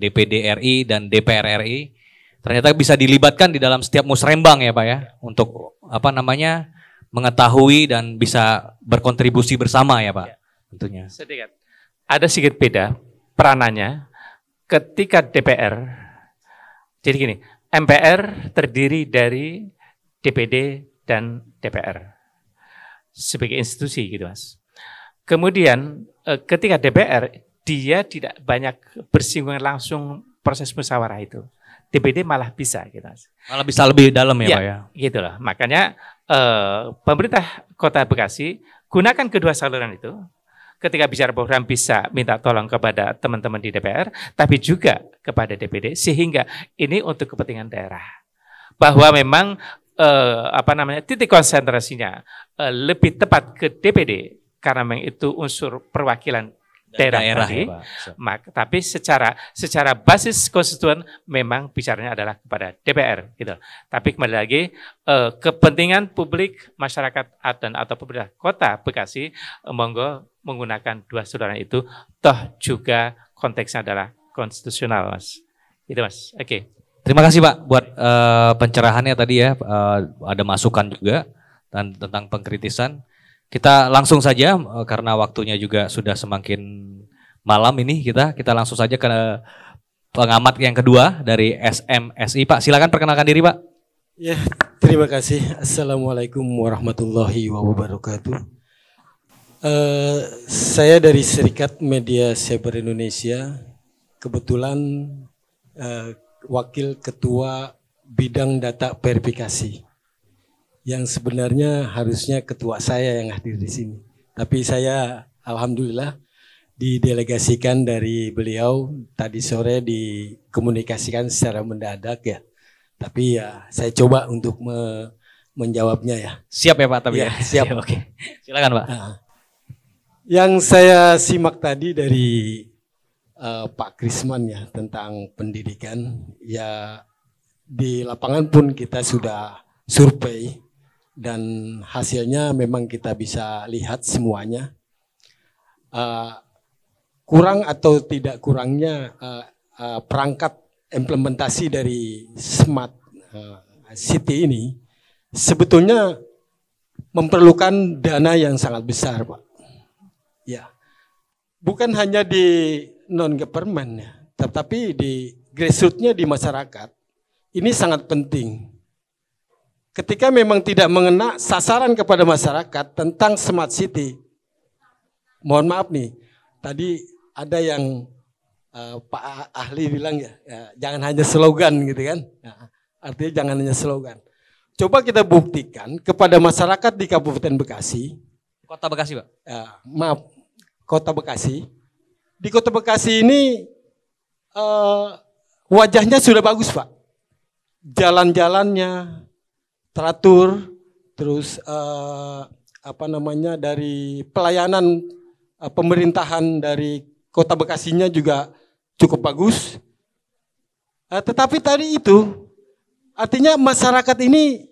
DPD RI dan DPR RI, ternyata bisa dilibatkan di dalam setiap musrembang ya Pak ya, untuk mengetahui dan bisa berkontribusi bersama ya Pak, tentunya. Sedikit. Ada sedikit beda peranannya ketika DPR. Jadi gini, MPR terdiri dari DPD dan DPR sebagai institusi gitu Mas. Kemudian ketika DPR dia tidak banyak bersinggungan langsung proses musyawarah itu. DPD malah bisa gitu Mas. Malah bisa lebih dalam ya Pak ya. Gitu loh. Makanya pemerintah Kota Bekasi gunakan kedua saluran itu. Ketika bicara program bisa minta tolong kepada teman-teman di DPR, tapi juga kepada DPD, sehingga ini untuk kepentingan daerah. Bahwa memang titik konsentrasinya lebih tepat ke DPD karena memang itu unsur perwakilan daerah tadi. Ya, Tapi secara basis konstituen memang bicaranya adalah kepada DPR gitu. Tapi kembali lagi kepentingan publik masyarakat atau pemerintah Kota Bekasi monggo menggunakan dua saluran itu, toh juga konteksnya adalah konstitusional Mas. Gitu Mas. Oke. Terima kasih Pak buat pencerahannya tadi ya, ada masukan juga dan tentang pengkritisan. Kita langsung saja karena waktunya juga sudah semakin malam ini, kita langsung saja ke pengamat yang kedua dari SMSI. Pak, silakan perkenalkan diri Pak. Ya, terima kasih. Assalamualaikum warahmatullahi wabarakatuh. Saya dari Serikat Media Cyber Indonesia, kebetulan Wakil Ketua Bidang Data Verifikasi. Yang sebenarnya harusnya ketua saya yang hadir di sini. Tapi saya alhamdulillah didelegasikan dari beliau tadi sore, dikomunikasikan secara mendadak ya. Tapi ya saya coba untuk menjawabnya ya. Siap ya Pak tapi ya? Siap. Oke. Silakan Pak. Yang saya simak tadi dari Pak Krisman ya tentang pendidikan, ya di lapangan pun kita sudah survei. Dan hasilnya memang kita bisa lihat semuanya. Kurang atau tidak kurangnya perangkat implementasi dari Smart City ini sebetulnya memerlukan dana yang sangat besar Pak. Ya, bukan hanya di non-government ya, tetapi di grassroots-nya di masyarakat ini sangat penting. Ketika memang tidak mengena sasaran kepada masyarakat tentang Smart City, mohon maaf nih, tadi ada yang Pak Ahli bilang ya, jangan hanya slogan gitu kan, artinya jangan hanya slogan. Coba kita buktikan kepada masyarakat di Kabupaten Bekasi, Kota Bekasi Pak. Kota Bekasi. Di Kota Bekasi ini wajahnya sudah bagus Pak, jalan-jalannya teratur, terus dari pelayanan pemerintahan dari Kota Bekasinya juga cukup bagus. Tetapi tadi itu artinya masyarakat ini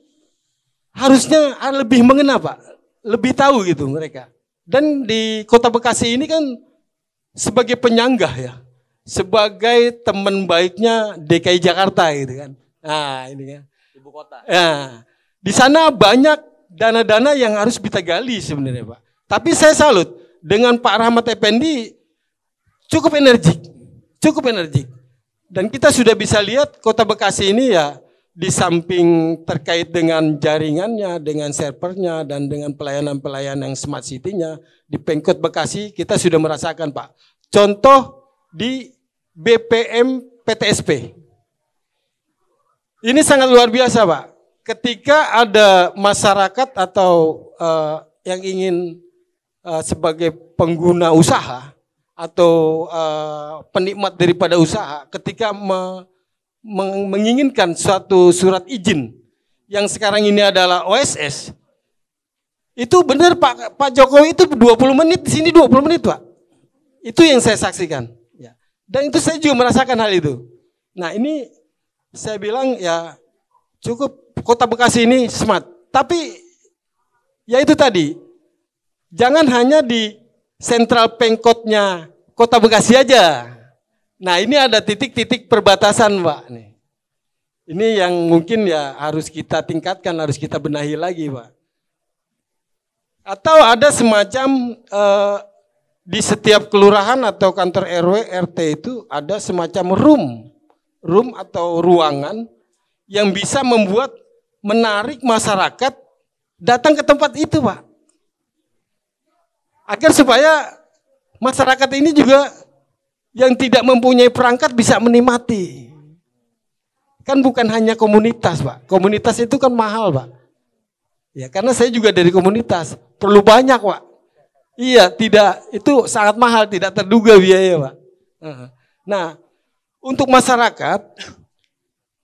harusnya lebih mengena Pak, lebih tahu gitu mereka. Dan di Kota Bekasi ini kan sebagai penyanggah ya, sebagai teman baiknya DKI Jakarta gitu kan. Nah ini kan. Ibu kota. Ya. Di sana banyak dana-dana yang harus kita gali sebenarnya Pak. Tapi saya salut dengan Pak Rahmat Effendi cukup energik. Dan kita sudah bisa lihat Kota Bekasi ini ya di samping terkait dengan jaringannya, dengan servernya, dan dengan pelayanan-pelayanan yang Smart City-nya, di Pemkot Bekasi kita sudah merasakan Pak. Contoh di BPM PTSP. Ini sangat luar biasa Pak. Ketika ada masyarakat atau yang ingin sebagai pengguna usaha atau penikmat daripada usaha, ketika menginginkan suatu surat izin yang sekarang ini adalah OSS, itu benar Pak Jokowi itu 20 menit, di sini 20 menit Pak. Itu yang saya saksikan. Ya. Dan itu saya juga merasakan hal itu. Nah ini saya bilang ya cukup Kota Bekasi ini smart. Tapi ya itu tadi, jangan hanya di sentral pengkotnya Kota Bekasi aja. Nah ini ada titik-titik perbatasan Pak. Ini yang mungkin ya harus kita tingkatkan, harus kita benahi lagi Pak. Atau ada semacam di setiap kelurahan atau kantor RW, RT itu ada semacam room atau ruangan yang bisa menarik masyarakat datang ke tempat itu Pak. Agar supaya masyarakat ini juga yang tidak mempunyai perangkat bisa menikmati. Kan bukan hanya komunitas Pak, komunitas itu kan mahal Pak. Ya karena saya juga dari komunitas, perlu banyak Pak. Iya, itu sangat mahal, tidak terduga biaya Pak. Nah, untuk masyarakat,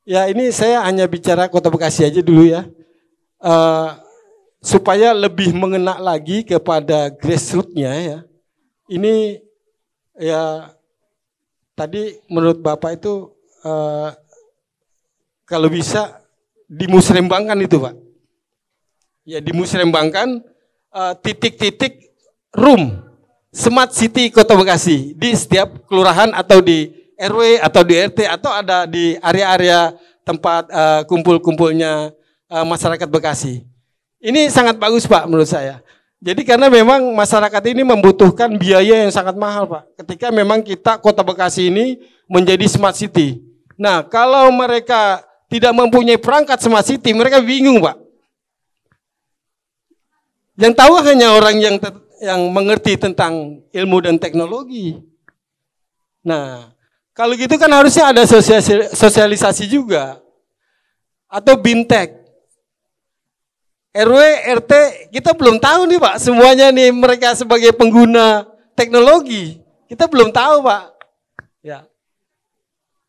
ya ini saya hanya bicara Kota Bekasi aja dulu ya. Supaya lebih mengena lagi kepada grassroots-nya ya. Ini ya tadi menurut Bapak itu kalau bisa dimusrembangkan itu Pak. Ya dimusrembangkan titik-titik room Smart City Kota Bekasi di setiap kelurahan atau di RW atau di RT atau ada di area-area tempat kumpul-kumpulnya masyarakat Bekasi. Ini sangat bagus Pak menurut saya. Jadi karena memang masyarakat ini membutuhkan biaya yang sangat mahal Pak. Ketika memang kita Kota Bekasi ini menjadi Smart City. Nah kalau mereka tidak mempunyai perangkat Smart City mereka bingung Pak. Yang tahu hanya orang yang mengerti tentang ilmu dan teknologi. Nah, kalau gitu kan harusnya ada sosialisasi juga. Atau bintek. RW, RT, kita belum tahu nih Pak. Semuanya nih mereka sebagai pengguna teknologi. Kita belum tahu Pak. Ya.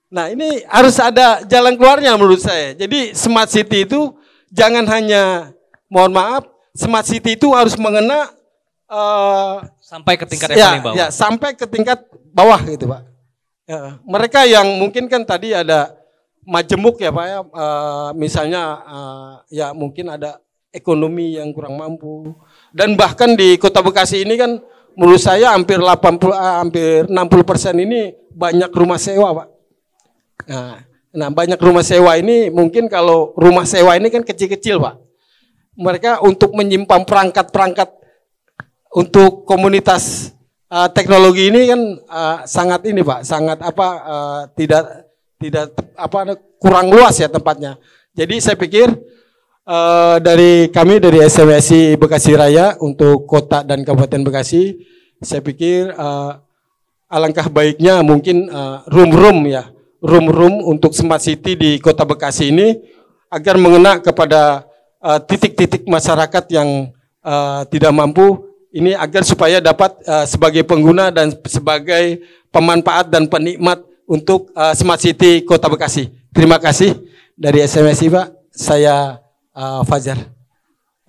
Nah ini harus ada jalan keluarnya menurut saya. Jadi Smart City itu jangan hanya, mohon maaf, Smart City itu harus mengena sampai ke tingkat yang paling bawah. Ya, sampai ke tingkat bawah gitu Pak. Ya, mereka yang mungkin kan tadi ada majemuk ya Pak ya, misalnya ya mungkin ada ekonomi yang kurang mampu. Dan bahkan di Kota Bekasi ini kan menurut saya hampir 60% ini banyak rumah sewa Pak. Nah banyak rumah sewa ini mungkin kalau rumah sewa ini kan kecil-kecil Pak. Mereka untuk menyimpan perangkat-perangkat untuk komunitas teknologi ini kan sangat ini Pak, sangat tidak kurang luas ya tempatnya. Jadi saya pikir dari kami dari SMSI Bekasi Raya untuk Kota dan Kabupaten Bekasi, saya pikir alangkah baiknya mungkin room untuk Smart City di Kota Bekasi ini agar mengena kepada titik-titik masyarakat yang tidak mampu ini agar supaya dapat sebagai pengguna dan sebagai pemanfaat dan penikmat untuk Smart City Kota Bekasi. Terima kasih dari SMSI Pak, saya Fajar.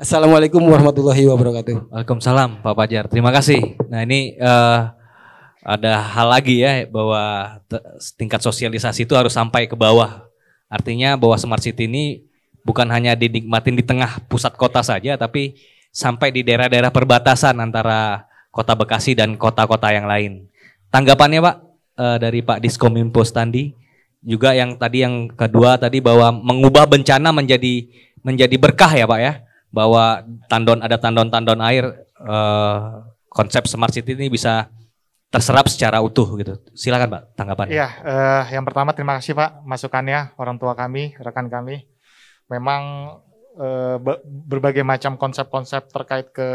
Assalamualaikum warahmatullahi wabarakatuh. Waalaikumsalam Pak Fajar, terima kasih. Nah ini ada hal lagi ya bahwa tingkat sosialisasi itu harus sampai ke bawah. Artinya bahwa Smart City ini bukan hanya dinikmatin di tengah pusat kota saja, tapi sampai di daerah-daerah perbatasan antara Kota Bekasi dan kota-kota yang lain. Tanggapannya Pak dari Pak Diskominfo Standi, juga yang kedua tadi bahwa mengubah bencana menjadi berkah ya Pak ya, bahwa ada tandon-tandon air, konsep Smart City ini bisa terserap secara utuh gitu. Silakan Pak tanggapannya. Iya, yang pertama terima kasih Pak masukannya orang tua kami, rekan kami. Memang berbagai macam konsep-konsep terkait ke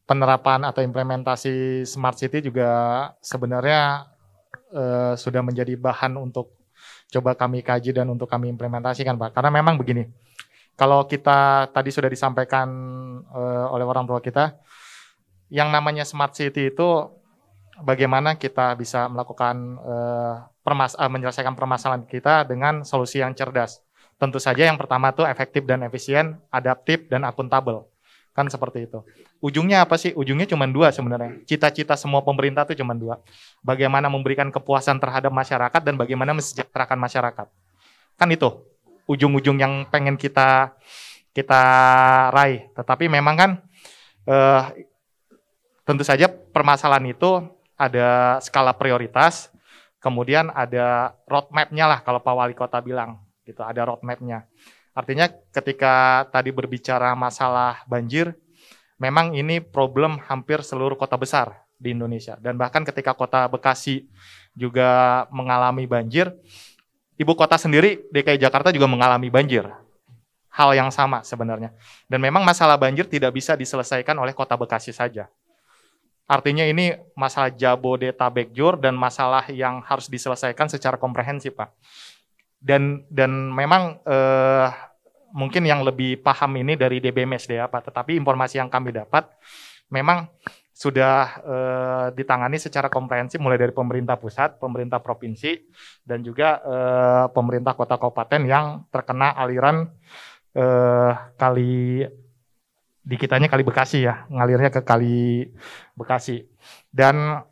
penerapan atau implementasi Smart City juga sebenarnya sudah menjadi bahan untuk coba kami kaji dan untuk kami implementasikan Pak. Karena memang begini, kalau kita tadi sudah disampaikan oleh orang tua kita, yang namanya Smart City itu bagaimana kita bisa melakukan menyelesaikan permasalahan kita dengan solusi yang cerdas. Tentu saja yang pertama tuh efektif dan efisien, adaptif dan akuntabel. Kan seperti itu. Ujungnya apa sih? Ujungnya cuma dua sebenarnya. Cita-cita semua pemerintah tuh cuma dua. Bagaimana memberikan kepuasan terhadap masyarakat dan bagaimana mensejahterakan masyarakat. Kan itu ujung-ujung yang pengen kita raih. Tetapi memang kan tentu saja permasalahan itu ada skala prioritas, kemudian ada roadmap-nya lah kalau Pak Wali Kota bilang, gitu, ada roadmap-nya. Artinya ketika tadi berbicara masalah banjir, memang ini problem hampir seluruh kota besar di Indonesia. Dan bahkan ketika kota Bekasi juga mengalami banjir, ibu kota sendiri, DKI Jakarta juga mengalami banjir. Hal yang sama sebenarnya. Dan memang masalah banjir tidak bisa diselesaikan oleh kota Bekasi saja. Artinya ini masalah Jabodetabek-Jur dan masalah yang harus diselesaikan secara komprehensif, Pak. Dan memang mungkin yang lebih paham ini dari DBMSD Pak, tetapi informasi yang kami dapat memang sudah ditangani secara komprehensif mulai dari pemerintah pusat, pemerintah provinsi, dan juga pemerintah kota kabupaten yang terkena aliran kali di kitanya Kali Bekasi ya, ngalirnya ke Kali Bekasi. Dan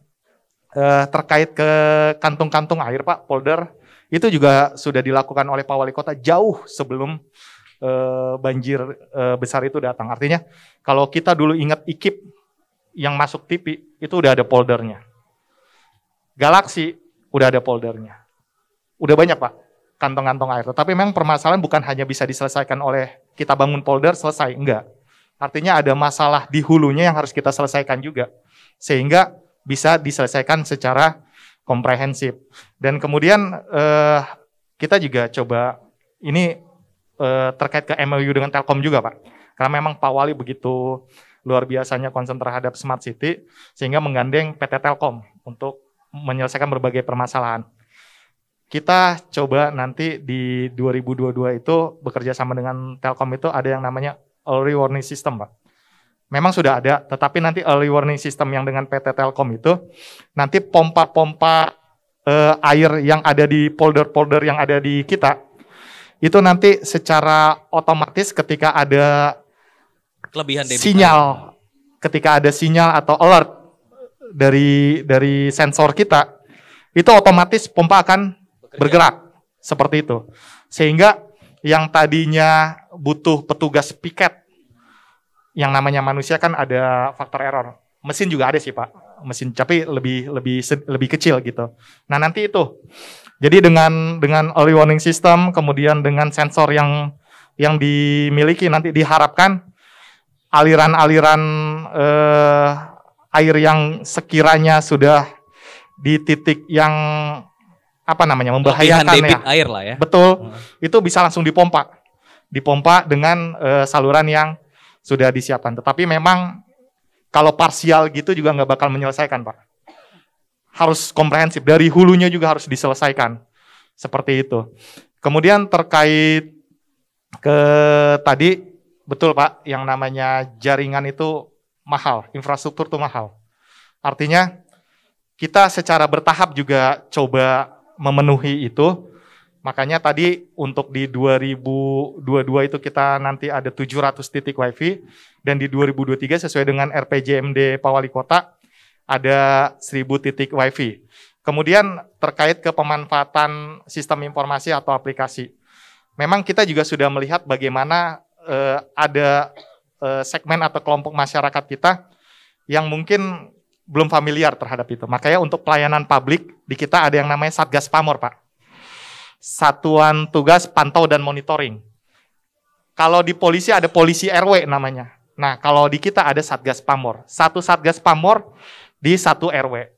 terkait ke kantung-kantung air Pak, polder, itu juga sudah dilakukan oleh Pak Wali Kota jauh sebelum banjir besar itu datang. Artinya kalau kita dulu ingat IKIP yang masuk TV, itu udah ada poldernya. Galaksi udah ada poldernya. Udah banyak Pak kantong-kantong air. Tapi memang permasalahan bukan hanya bisa diselesaikan oleh kita bangun polder selesai, enggak. Artinya ada masalah di hulunya yang harus kita selesaikan juga. Sehingga bisa diselesaikan secara komprehensif. Dan kemudian kita juga coba ini terkait ke MOU dengan Telkom juga Pak. Karena memang Pak Wali begitu luar biasanya concern terhadap Smart City sehingga menggandeng PT Telkom untuk menyelesaikan berbagai permasalahan. Kita coba nanti di 2022 itu bekerja sama dengan Telkom itu ada yang namanya early warning system Pak. Memang sudah ada, tetapi nanti early warning system yang dengan PT Telkom itu, nanti pompa-pompa air yang ada di polder-polder yang ada di kita, itu nanti secara otomatis ketika ada Kelebihan sinyal, ketika ada sinyal atau alert dari sensor kita, itu otomatis pompa akan bergerak, seperti itu. Sehingga yang tadinya butuh petugas piket, yang namanya manusia kan ada faktor error. Mesin juga ada sih Pak, mesin tapi lebih kecil gitu. Nah nanti itu, jadi dengan early warning system, kemudian dengan sensor yang dimiliki nanti diharapkan aliran-aliran air yang sekiranya sudah di titik yang membahayakan debit ya. Air lah ya. Betul, itu bisa langsung dipompa dengan saluran yang sudah disiapkan. Tetapi memang kalau parsial gitu juga nggak bakal menyelesaikan Pak. Harus komprehensif, dari hulunya juga harus diselesaikan. Seperti itu. Kemudian terkait ke tadi, betul Pak, yang namanya jaringan itu mahal, infrastruktur itu mahal. Artinya kita secara bertahap juga coba memenuhi itu. Makanya tadi untuk di 2022 itu kita nanti ada 700 titik wifi, dan di 2023 sesuai dengan RPJMD Pak Wali Kota ada 1000 titik wifi. Kemudian terkait ke pemanfaatan sistem informasi atau aplikasi. Memang kita juga sudah melihat bagaimana ada segmen atau kelompok masyarakat kita yang mungkin belum familiar terhadap itu. Makanya untuk pelayanan publik di kita ada yang namanya Satgas Pamor Pak. Satuan Tugas Pantau dan Monitoring. Kalau di polisi ada polisi RW namanya. Nah, kalau di kita ada Satgas Pamor. Satu Satgas Pamor di satu RW.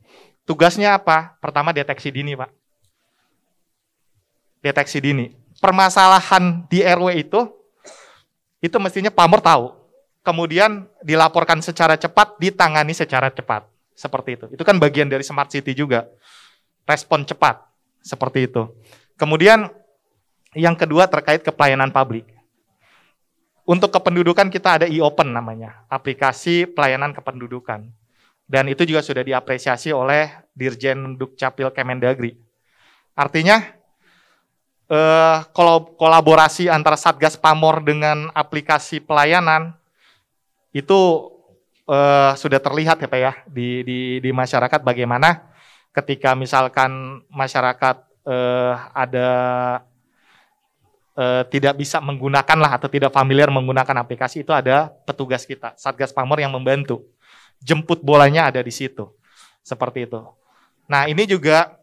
Tugasnya apa? Pertama deteksi dini, Pak. Deteksi dini. Permasalahan di RW itu mestinya Pamor tahu. Kemudian dilaporkan secara cepat, ditangani secara cepat. Seperti itu. Itu kan bagian dari Smart City juga. Respon cepat. Seperti itu. Kemudian yang kedua terkait ke pelayanan publik. Untuk kependudukan kita ada e-open namanya, aplikasi pelayanan kependudukan. Dan itu juga sudah diapresiasi oleh Dirjen Dukcapil Kemendagri. Artinya kolaborasi antara Satgas Pamor dengan aplikasi pelayanan itu sudah terlihat ya Pak ya di masyarakat bagaimana ketika misalkan masyarakat ada tidak bisa menggunakan lah atau tidak familiar menggunakan aplikasi, itu ada petugas kita Satgas Pamor yang membantu, jemput bolanya ada di situ seperti itu. Nah ini juga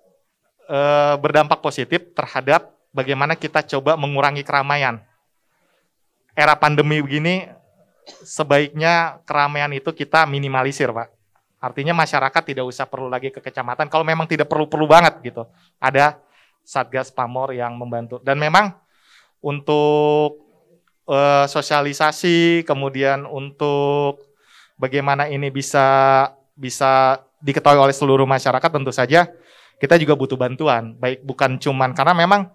berdampak positif terhadap bagaimana kita coba mengurangi keramaian. Era pandemi begini sebaiknya keramaian itu kita minimalisir Pak. Artinya masyarakat tidak usah perlu lagi ke kecamatan kalau memang tidak perlu banget gitu. Ada Satgas Pamor yang membantu. Dan memang untuk sosialisasi, kemudian untuk bagaimana ini bisa diketahui oleh seluruh masyarakat, tentu saja kita juga butuh bantuan. Baik bukan cuman karena memang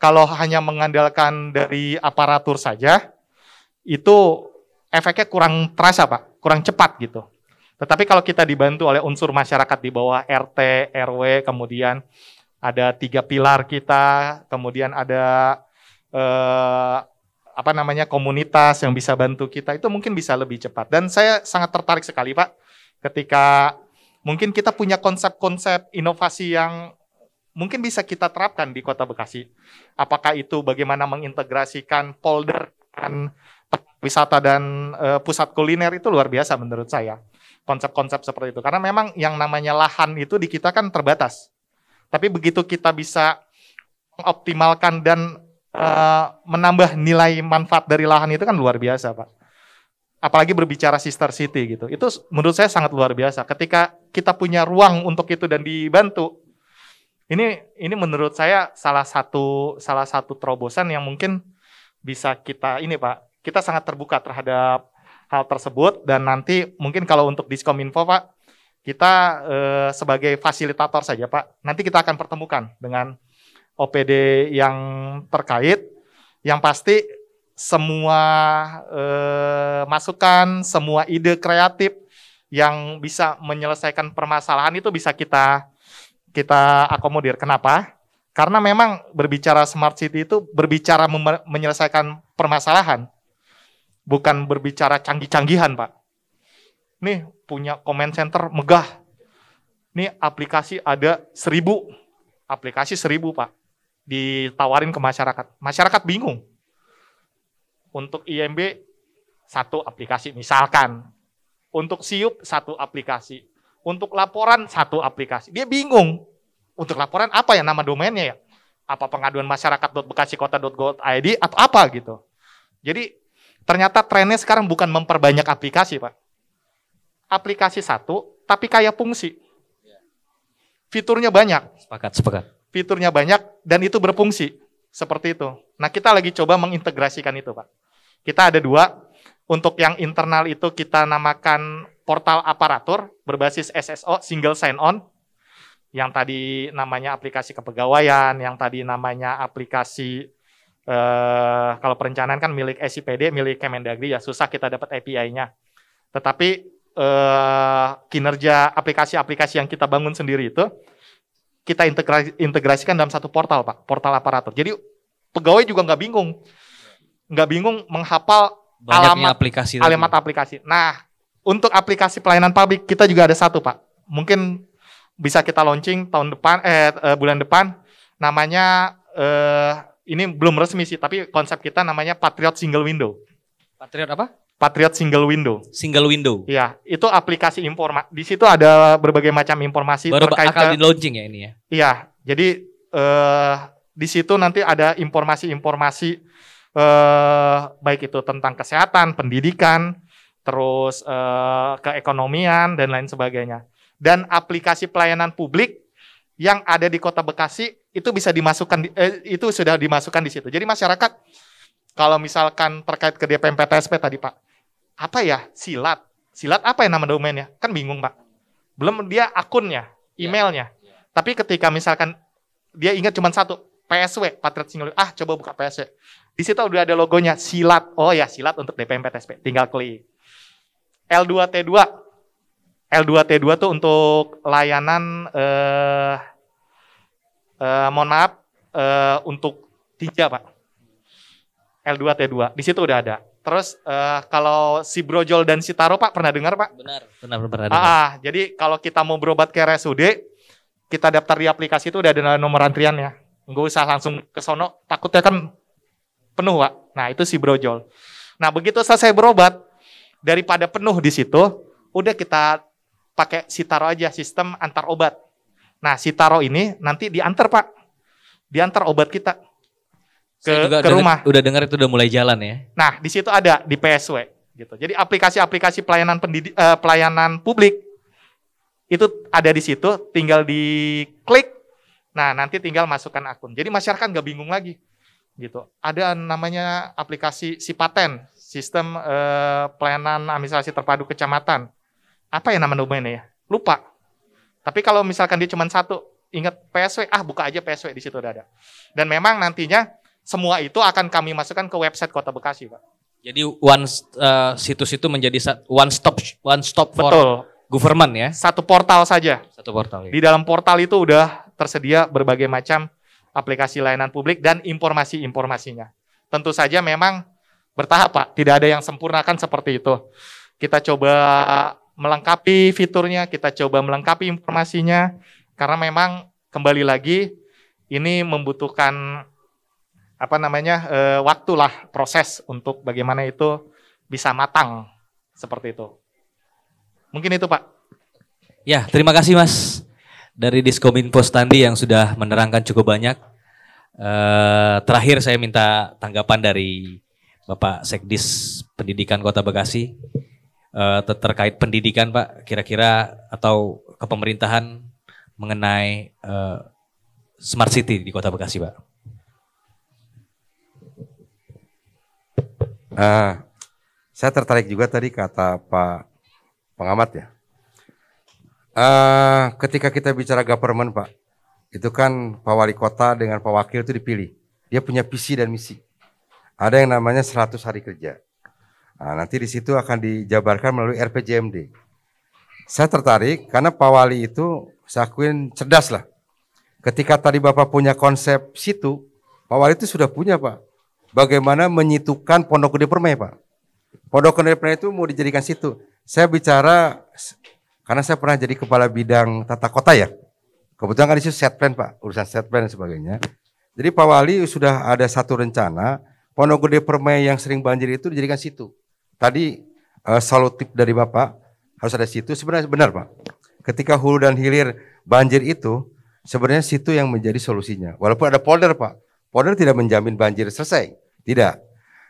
kalau hanya mengandalkan dari aparatur saja itu efeknya kurang terasa Pak, kurang cepat gitu. Tetapi kalau kita dibantu oleh unsur masyarakat di bawah RT, RW, kemudian ada 3 pilar kita, kemudian ada komunitas yang bisa bantu kita, itu mungkin bisa lebih cepat. Dan saya sangat tertarik sekali Pak, ketika mungkin kita punya konsep-konsep inovasi yang mungkin bisa kita terapkan di Kota Bekasi. Apakah itu bagaimana mengintegrasikan polder dan wisata dan pusat kuliner, itu luar biasa menurut saya. Konsep-konsep seperti itu. Karena memang yang namanya lahan itu di kita kan terbatas. Tapi begitu kita bisa mengoptimalkan dan menambah nilai manfaat dari lahan itu kan luar biasa Pak. Apalagi berbicara sister city gitu. Itu menurut saya sangat luar biasa. Ketika kita punya ruang untuk itu dan dibantu, ini menurut saya salah satu terobosan yang mungkin bisa kita ini Pak. Kita sangat terbuka terhadap hal tersebut, dan nanti mungkin kalau untuk Diskominfo Pak, kita sebagai fasilitator saja Pak. Nanti kita akan pertemukan dengan OPD yang terkait, yang pasti semua masukan, semua ide kreatif yang bisa menyelesaikan permasalahan itu bisa kita akomodir. Kenapa? Karena memang berbicara smart city itu berbicara menyelesaikan permasalahan, bukan berbicara canggih-canggihan Pak. Nih punya comment center megah, nih aplikasi ada 1000, aplikasi 1000 Pak, ditawarin ke masyarakat. Masyarakat bingung. Untuk IMB 1 aplikasi misalkan. Untuk SIUP 1 aplikasi. Untuk laporan 1 aplikasi. Dia bingung. Untuk laporan apa ya nama domainnya ya? Apa pengaduan masyarakat.bekasikota.go.id atau apa gitu. Jadi ternyata trennya sekarang bukan memperbanyak aplikasi Pak. Aplikasi 1 tapi kayak fungsi. Fiturnya banyak. Sepakat. Fiturnya banyak dan itu berfungsi. Seperti itu. Nah kita lagi coba mengintegrasikan itu Pak. Kita ada 2. Untuk yang internal itu kita namakan portal aparatur berbasis SSO, single sign on. Yang tadi namanya aplikasi kepegawaian, yang tadi namanya aplikasi kalau perencanaan kan milik SIPD, milik Kemendagri ya, susah kita dapat API-nya. Tetapi kinerja aplikasi-aplikasi yang kita bangun sendiri itu kita integrasikan dalam satu portal Pak, portal aparatur. Jadi pegawai juga nggak bingung menghafal alamat aplikasi. Nah, untuk aplikasi pelayanan publik kita juga ada 1 Pak. Mungkin bisa kita launching bulan depan. Namanya ini belum resmi sih, tapi konsep kita namanya Patriot Single Window. Patriot apa? Patriot Single Window. Single Window. Iya, itu aplikasi informasi. Di situ ada berbagai macam informasi baru terkait akan di launching ya ini ya. Iya, jadi di situ nanti ada informasi-informasi baik itu tentang kesehatan, pendidikan, terus keekonomian dan lain sebagainya. Dan aplikasi pelayanan publik yang ada di Kota Bekasi itu bisa dimasukkan itu sudah dimasukkan di situ. Jadi masyarakat kalau misalkan terkait ke DPM PTSP tadi Pak, apa ya silat apa ya nama domainnya? Kan bingung Pak. Belum dia akunnya, emailnya. Tapi ketika misalkan dia ingat cuma 1, PSW, Patriot Single, coba buka PSW. Di situ udah ada logonya silat. Oh ya silat untuk DPM PTSP. Tinggal klik. L2T2 tuh untuk layanan mohon maaf untuk Tinja Pak. L2 T2, di situ udah ada. Terus kalau si Brojol dan si Taro Pak pernah dengar Pak? Benar dengar. Jadi kalau kita mau berobat ke RSUD, kita daftar di aplikasi itu udah ada nomor antriannya. Nggak usah langsung ke sono, takutnya kan penuh Pak. Nah itu si Brojol. Nah begitu selesai berobat, daripada penuh di situ, udah kita pakai si Taro aja, sistem antar obat. Nah si Taro ini nanti diantar Pak, diantar obat kita ke rumah. Udah dengar itu udah mulai jalan ya. Nah, di situ ada di PSW gitu. Jadi aplikasi-aplikasi pelayanan publik itu ada di situ, tinggal diklik. Nah, nanti tinggal masukkan akun. Jadi masyarakat nggak bingung lagi gitu. Ada namanya aplikasi Sipaten, sistem pelayanan administrasi terpadu kecamatan. Apa ya nama domainnya ya? Lupa. Tapi kalau misalkan dia cuma satu, ingat PSW, buka aja PSW, di situ udah ada. Dan memang nantinya semua itu akan kami masukkan ke website Kota Bekasi, Pak. Jadi situs itu menjadi one stop for Betul. government ya. Satu portal saja. Satu portal. Ya. Di dalam portal itu udah tersedia berbagai macam aplikasi layanan publik dan informasi-informasinya. Tentu saja memang bertahap, Pak. Tidak ada yang sempurnakan seperti itu. Kita coba melengkapi fiturnya, kita coba melengkapi informasinya, karena memang kembali lagi ini membutuhkan waktulah, proses untuk bagaimana itu bisa matang seperti itu. Mungkin itu Pak. Ya, terima kasih Mas dari Diskominfo Standi yang sudah menerangkan cukup banyak. Terakhir saya minta tanggapan dari Bapak Sekdis Pendidikan Kota Bekasi terkait pendidikan Pak, kira-kira atau kepemerintahan mengenai Smart City di Kota Bekasi Pak. Saya tertarik juga tadi kata Pak pengamat ya. Ketika kita bicara government Pak, itu kan Pak Wali Kota dengan Pak Wakil itu dipilih. Dia punya visi dan misi. Ada yang namanya 100 hari kerja. Nanti di situ akan dijabarkan melalui RPJMD. Saya tertarik karena Pak Wali itu saya akuin cerdas lah. Ketika tadi Bapak punya konsep situ, Pak Wali itu sudah punya Pak. Bagaimana menyitukan Pondok Gede Permai Pak. Pondok Gede Permai itu mau dijadikan situ. Saya bicara karena saya pernah jadi kepala bidang tata kota ya. Kebetulan kan di situ set plan Pak, urusan set plan dan sebagainya. Jadi Pak Wali sudah ada satu rencana Pondok Gede Permai yang sering banjir itu dijadikan situ. Tadi solutif dari Bapak harus ada situ. Sebenarnya benar Pak. Ketika hulu dan hilir banjir itu sebenarnya situ yang menjadi solusinya. Walaupun ada polder Pak. Polder tidak menjamin banjir selesai. Tidak.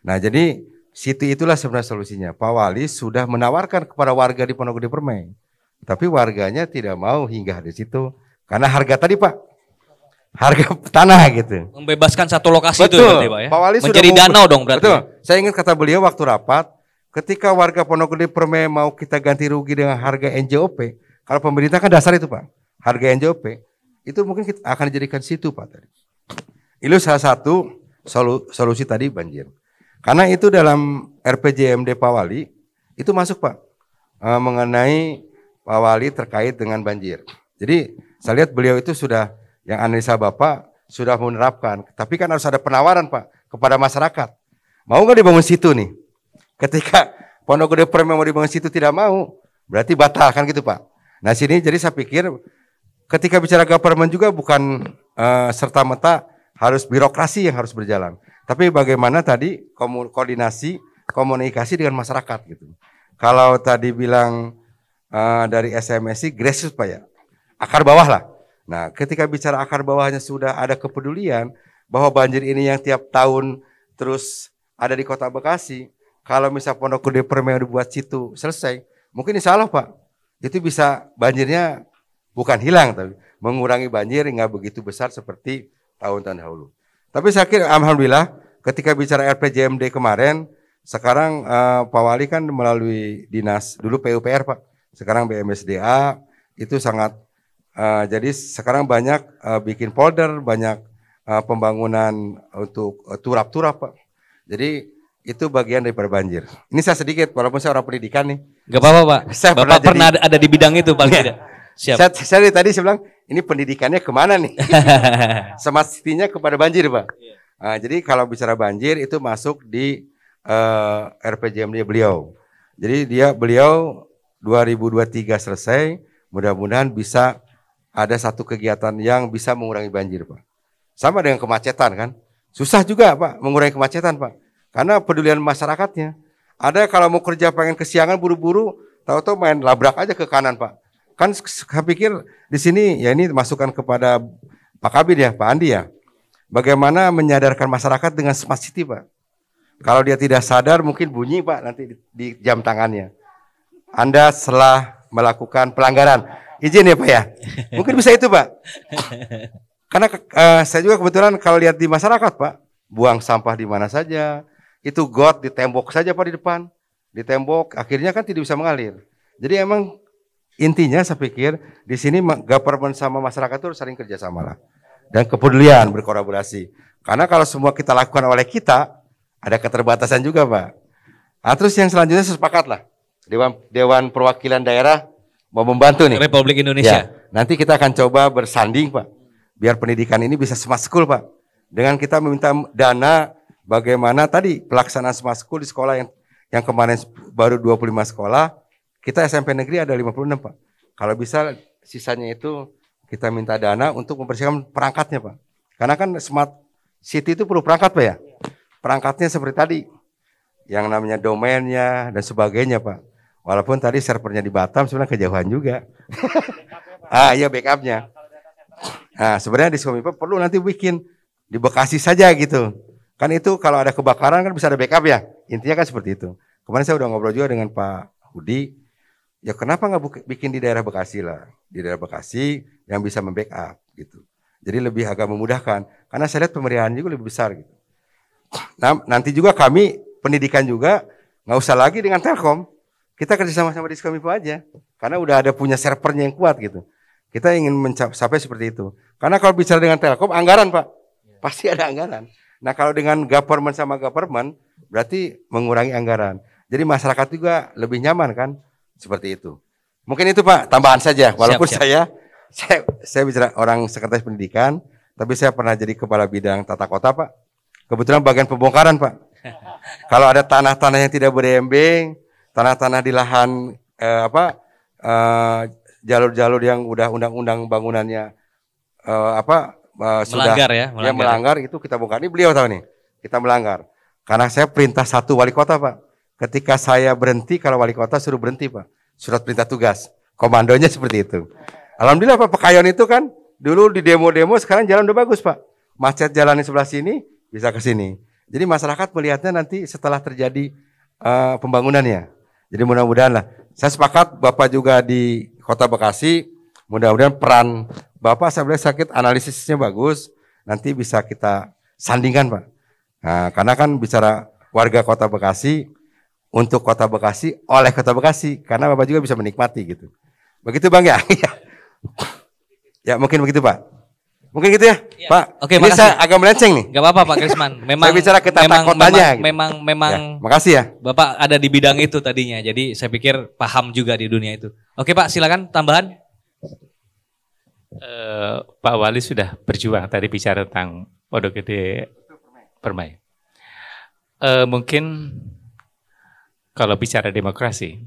Nah jadi situ itulah sebenarnya solusinya. Pak Wali sudah menawarkan kepada warga di Pondok Gede Permai. Tapi warganya tidak mau hinggah di situ. Karena harga tadi Pak. Harga tanah gitu. Membebaskan satu lokasi. Betul. Itu berarti Pak ya. Pak Wali menjadi sudah danau dong berarti. Betul. Saya ingat kata beliau waktu rapat. Ketika warga Pondok Gede Permai mau kita ganti rugi dengan harga NJOP. Kalau pemerintah kan dasar itu Pak. Harga NJOP. Itu mungkin kita akan dijadikan situ Pak tadi. Itu salah satu solusi tadi banjir. Karena itu dalam RPJMD Pak Wali itu masuk Pak mengenai Pak Wali terkait dengan banjir. Jadi saya lihat beliau itu sudah yang analisa Bapak sudah menerapkan. Tapi kan harus ada penawaran Pak kepada masyarakat. Mau nggak dibangun situ nih? Ketika Pondok Gede Permai mau dibangun situ tidak mau, berarti batal kan gitu Pak. Nah sini jadi saya pikir ketika bicara government juga bukan serta-merta harus birokrasi yang harus berjalan. Tapi bagaimana tadi koordinasi, komunikasi dengan masyarakat gitu. Kalau tadi bilang dari SMS sih grassroots Pak ya, akar bawah lah. Nah ketika bicara akar bawahnya sudah ada kepedulian bahwa banjir ini yang tiap tahun terus ada di Kota Bekasi. Kalau misal Pondok Gede Permai dibuat situ selesai, mungkin insya Allah Pak, itu bisa banjirnya bukan hilang tapi mengurangi banjir nggak begitu besar seperti tahun-tahun dahulu. Tapi saya kira alhamdulillah ketika bicara RPJMD kemarin, sekarang Pak Wali kan melalui dinas dulu PUPR Pak, sekarang BMSDA itu sangat jadi sekarang banyak bikin polder, banyak pembangunan untuk turap-turap Pak. Jadi itu bagian daripada banjir. Ini saya sedikit walaupun saya orang pendidikan nih. Gak apa-apa Pak. Saya Bapak pernah ada di bidang itu paling tidak. Siap. Saya tadi bilang ini pendidikannya kemana nih? Smart City-nya kepada banjir Pak. Nah, jadi kalau bicara banjir itu masuk di RPJMD beliau. Jadi beliau 2023 selesai, mudah-mudahan bisa ada satu kegiatan yang bisa mengurangi banjir, Pak. Sama dengan kemacetan kan. Susah juga, Pak, mengurangi kemacetan, Pak. Karena pedulian masyarakatnya. Ada kalau mau kerja pengen kesiangan buru-buru, tahu-tahu main labrak aja ke kanan, Pak. Kan saya pikir di sini ya ini masukan kepada Pak Kabid ya, Pak Andi ya. Bagaimana menyadarkan masyarakat dengan smart city, Pak. Kalau dia tidak sadar mungkin bunyi, Pak, nanti di jam tangannya. Anda telah melakukan pelanggaran. Izin ya, Pak ya. Mungkin bisa itu, Pak. Karena saya juga kebetulan kalau lihat di masyarakat, Pak, buang sampah di mana saja. Itu got di tembok saja, Pak, di depan. Di tembok akhirnya kan tidak bisa mengalir. Jadi emang intinya saya pikir di sini government sama masyarakat itu saling kerjasama lah. Dan kepedulian berkolaborasi. Karena kalau semua kita lakukan oleh kita, ada keterbatasan juga, Pak. Nah, terus yang selanjutnya sepakat lah. Dewan Perwakilan Daerah mau membantu nih. Republik Indonesia. Ya, nanti kita akan coba bersanding, Pak. Biar pendidikan ini bisa smart school, Pak. Dengan kita meminta dana bagaimana tadi pelaksanaan smart school di sekolah yang kemarin baru 25 sekolah, kita SMP negeri ada 56, Pak. Kalau bisa sisanya itu kita minta dana untuk membersihkan perangkatnya, Pak. Karena kan smart city itu perlu perangkat, Pak ya. Perangkatnya seperti tadi, yang namanya domainnya dan sebagainya, Pak. Walaupun tadi servernya di Batam sebenarnya kejauhan juga. Iya backupnya. Nah sebenarnya di Kominfo perlu nanti bikin di Bekasi saja gitu. Kan itu kalau ada kebakaran kan bisa ada backup ya. Intinya kan seperti itu. Kemarin saya udah ngobrol juga dengan Pak Hudi. Ya kenapa nggak bikin di daerah Bekasi lah. Di daerah Bekasi yang bisa membackup gitu. Jadi lebih agak memudahkan. Karena saya lihat pemeriksaan juga lebih besar gitu. Nah nanti juga kami pendidikan juga nggak usah lagi dengan Telkom. Kita kerja sama-sama di Kominfo aja. Karena udah ada punya servernya yang kuat gitu. Kita ingin mencapai seperti itu. Karena kalau bicara dengan Telkom, anggaran, Pak. Pasti ada anggaran. Nah kalau dengan government sama government, berarti mengurangi anggaran. Jadi masyarakat juga lebih nyaman kan? Seperti itu. Mungkin itu, Pak, tambahan saja. Walaupun siap. Saya bicara orang sekretaris pendidikan, tapi saya pernah jadi kepala bidang tata kota, Pak. Kebetulan bagian pembongkaran, Pak. Kalau ada tanah-tanah yang tidak berembeng, tanah-tanah di lahan jalur-jalur yang udah undang-undang bangunannya sudah melanggar ya, melanggar itu kita bongkar. Ini beliau tahu nih, kita melanggar. Karena saya perintah satu wali kota, Pak. Ketika saya berhenti, kalau wali kota suruh berhenti, Pak. Surat perintah tugas. Komandonya seperti itu. Alhamdulillah Pak Pekayon itu kan dulu di demo-demo, sekarang jalan udah bagus, Pak. Macet jalan di sebelah sini bisa ke sini. Jadi masyarakat melihatnya nanti setelah terjadi pembangunannya. Jadi mudah-mudahan lah. Saya sepakat Bapak juga di Kota Bekasi, mudah-mudahan peran Bapak saya bilang sakit analisisnya bagus, nanti bisa kita sandingkan, Pak. Nah, karena kan bicara warga Kota Bekasi, untuk Kota Bekasi, oleh Kota Bekasi, karena Bapak juga bisa menikmati gitu. Begitu Bang ya? Ya mungkin begitu Pak. Mungkin gitu ya, Pak. Oke, ini makasih. saya agak melenceng nih. Gak apa-apa Pak Krisman. Memang saya bicara ke tata kotanya. Memang ya, makasih ya. Bapak ada di bidang itu tadinya. Jadi saya pikir paham juga di dunia itu. Oke Pak, silakan tambahan. Pak Wali sudah berjuang tadi bicara tentang Pondok Gede Permai. Mungkin kalau bicara demokrasi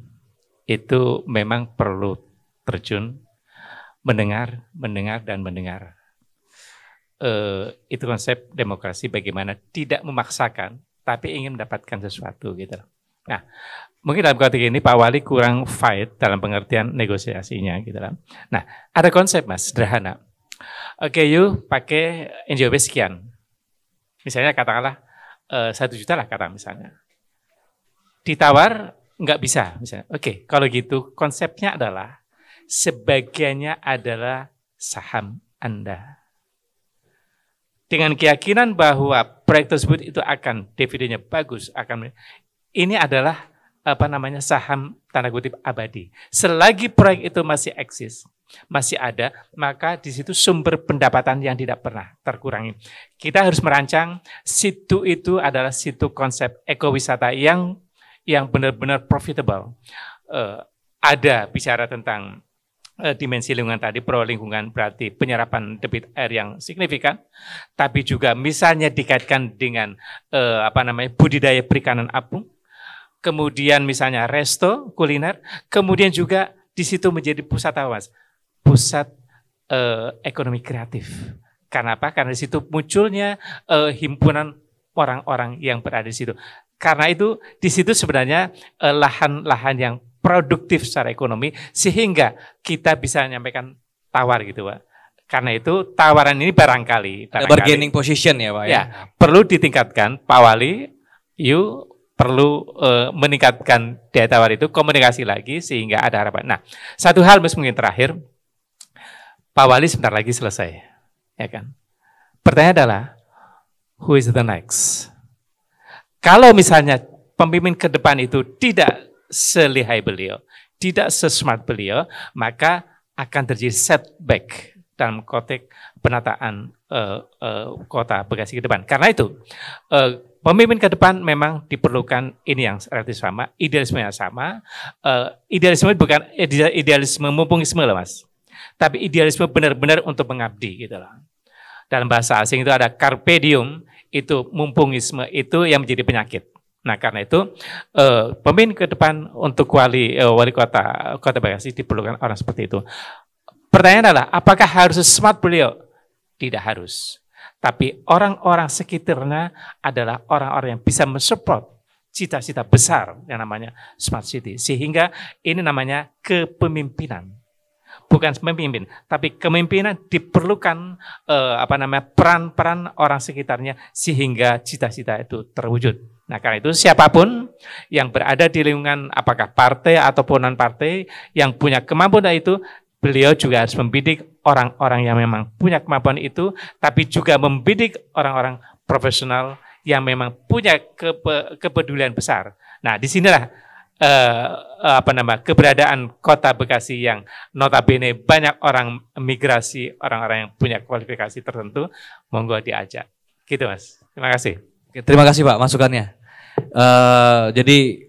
itu memang perlu terjun mendengar dan mendengar. Itu konsep demokrasi bagaimana tidak memaksakan tapi ingin mendapatkan sesuatu gitu. Nah, mungkin dalam konteks ini Pak Wali kurang fight dalam pengertian negosiasinya gitu lah. Nah, ada konsep Mas sederhana. Oke, yuk pakai NJOP sekian. Misalnya katakanlah 1 juta lah kata misalnya. Ditawar nggak bisa misalnya. Oke, kalau gitu konsepnya adalah sebagiannya adalah saham Anda. Dengan keyakinan bahwa proyek tersebut itu akan dividennya bagus, ini adalah saham tanda kutip abadi. Selagi proyek itu masih eksis, masih ada, maka di situ sumber pendapatan yang tidak pernah terkurangi. Kita harus merancang situ itu adalah situ konsep ekowisata yang benar-benar profitable. Ada bicara tentang dimensi lingkungan tadi, pro lingkungan berarti penyerapan debit air yang signifikan, tapi juga misalnya dikaitkan dengan budidaya perikanan apung, kemudian misalnya resto kuliner, kemudian juga di situ menjadi pusat apa, Mas? Pusat ekonomi kreatif. Karena apa? Karena di situ munculnya himpunan orang-orang yang berada di situ. Karena itu di situ sebenarnya lahan-lahan yang produktif secara ekonomi, sehingga kita bisa menyampaikan tawar gitu, Pak. Karena itu tawaran ini barangkali bargaining position ya, Pak. Ya, perlu ditingkatkan, Pak Wali, perlu meningkatkan daya tawar itu, komunikasi lagi sehingga ada harapan. Nah, satu hal mungkin terakhir, Pak Wali sebentar lagi selesai, ya kan? Pertanyaan adalah, who is the next? Kalau misalnya pemimpin ke depan itu tidak selihai beliau, tidak sesmart beliau, maka akan terjadi setback dalam konteks penataan kota Bekasi ke depan. Karena itu, pemimpin ke depan memang diperlukan ini yang relatif sama, idealisme yang sama. Idealisme bukan idealisme mumpungisme loh, Mas. Tapi idealisme benar-benar untuk mengabdi gitu loh. Dalam bahasa asing itu ada carpe diem, itu mumpungisme itu yang menjadi penyakit. Nah, karena itu pemimpin ke depan untuk wali kota Bekasi diperlukan orang seperti itu. Pertanyaan adalah, apakah harus smart beliau? Tidak harus. Tapi orang-orang sekitarnya adalah orang-orang yang bisa mensupport cita-cita besar yang namanya smart city. Sehingga ini namanya kepemimpinan. Bukan pemimpin, tapi kepemimpinan diperlukan peran-peran orang sekitarnya sehingga cita-cita itu terwujud. Nah, karena itu siapapun yang berada di lingkungan apakah partai ataupun non-partai yang punya kemampuan itu, beliau juga harus membidik orang-orang yang memang punya kemampuan itu, tapi juga membidik orang-orang profesional yang memang punya kepedulian besar. Nah, disinilah keberadaan kota Bekasi yang notabene banyak orang migrasi, orang-orang yang punya kualifikasi tertentu, monggo diajak. Gitu, Mas. Terima kasih. Terima kasih, Pak, masukannya. Jadi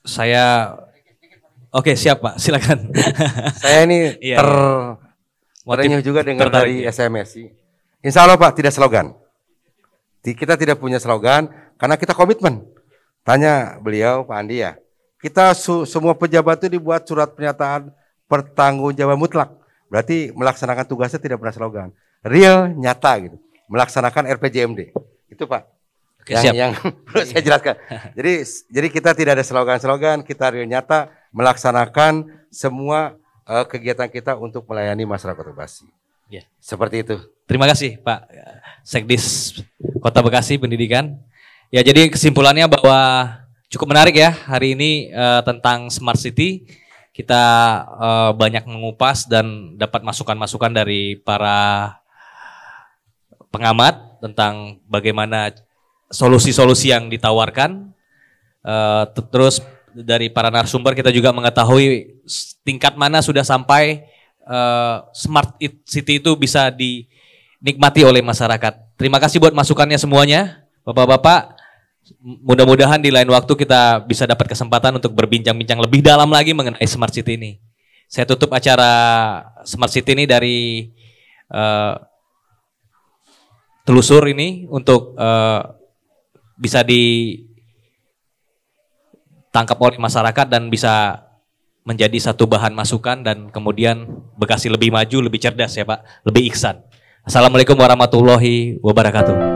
saya, oke, siap, Pak, silakan. Saya ini terenyuh juga dengan dari SMS. Insya Allah, Pak, tidak slogan. Kita tidak punya slogan karena kita komitmen. Tanya beliau, Pak Andi ya. Kita semua pejabat itu dibuat surat pernyataan pertanggungjawaban mutlak. Berarti melaksanakan tugasnya tidak pernah slogan. Real, nyata gitu. Melaksanakan RPJMD. Itu, Pak. Oke, siap. Yang perlu saya jelaskan. Jadi kita tidak ada slogan-slogan, kita real nyata melaksanakan semua kegiatan kita untuk melayani masyarakat Bekasi. Ya. Seperti itu. Terima kasih, Pak Sekdis Kota Bekasi Pendidikan. Ya, jadi kesimpulannya bahwa cukup menarik ya hari ini tentang Smart City. Kita banyak mengupas dan dapat masukan-masukan dari para pengamat tentang bagaimana solusi-solusi yang ditawarkan. Terus dari para narasumber kita juga mengetahui tingkat mana sudah sampai Smart City itu bisa dinikmati oleh masyarakat. Terima kasih buat masukannya semuanya, Bapak-bapak. Mudah-mudahan di lain waktu kita bisa dapat kesempatan untuk berbincang-bincang lebih dalam lagi mengenai Smart City ini. Saya tutup acara Smart City ini dari telusur ini untuk bisa ditangkap oleh masyarakat dan bisa menjadi satu bahan masukan dan kemudian Bekasi lebih maju, lebih cerdas ya Pak, lebih ihsan. Assalamualaikum warahmatullahi wabarakatuh.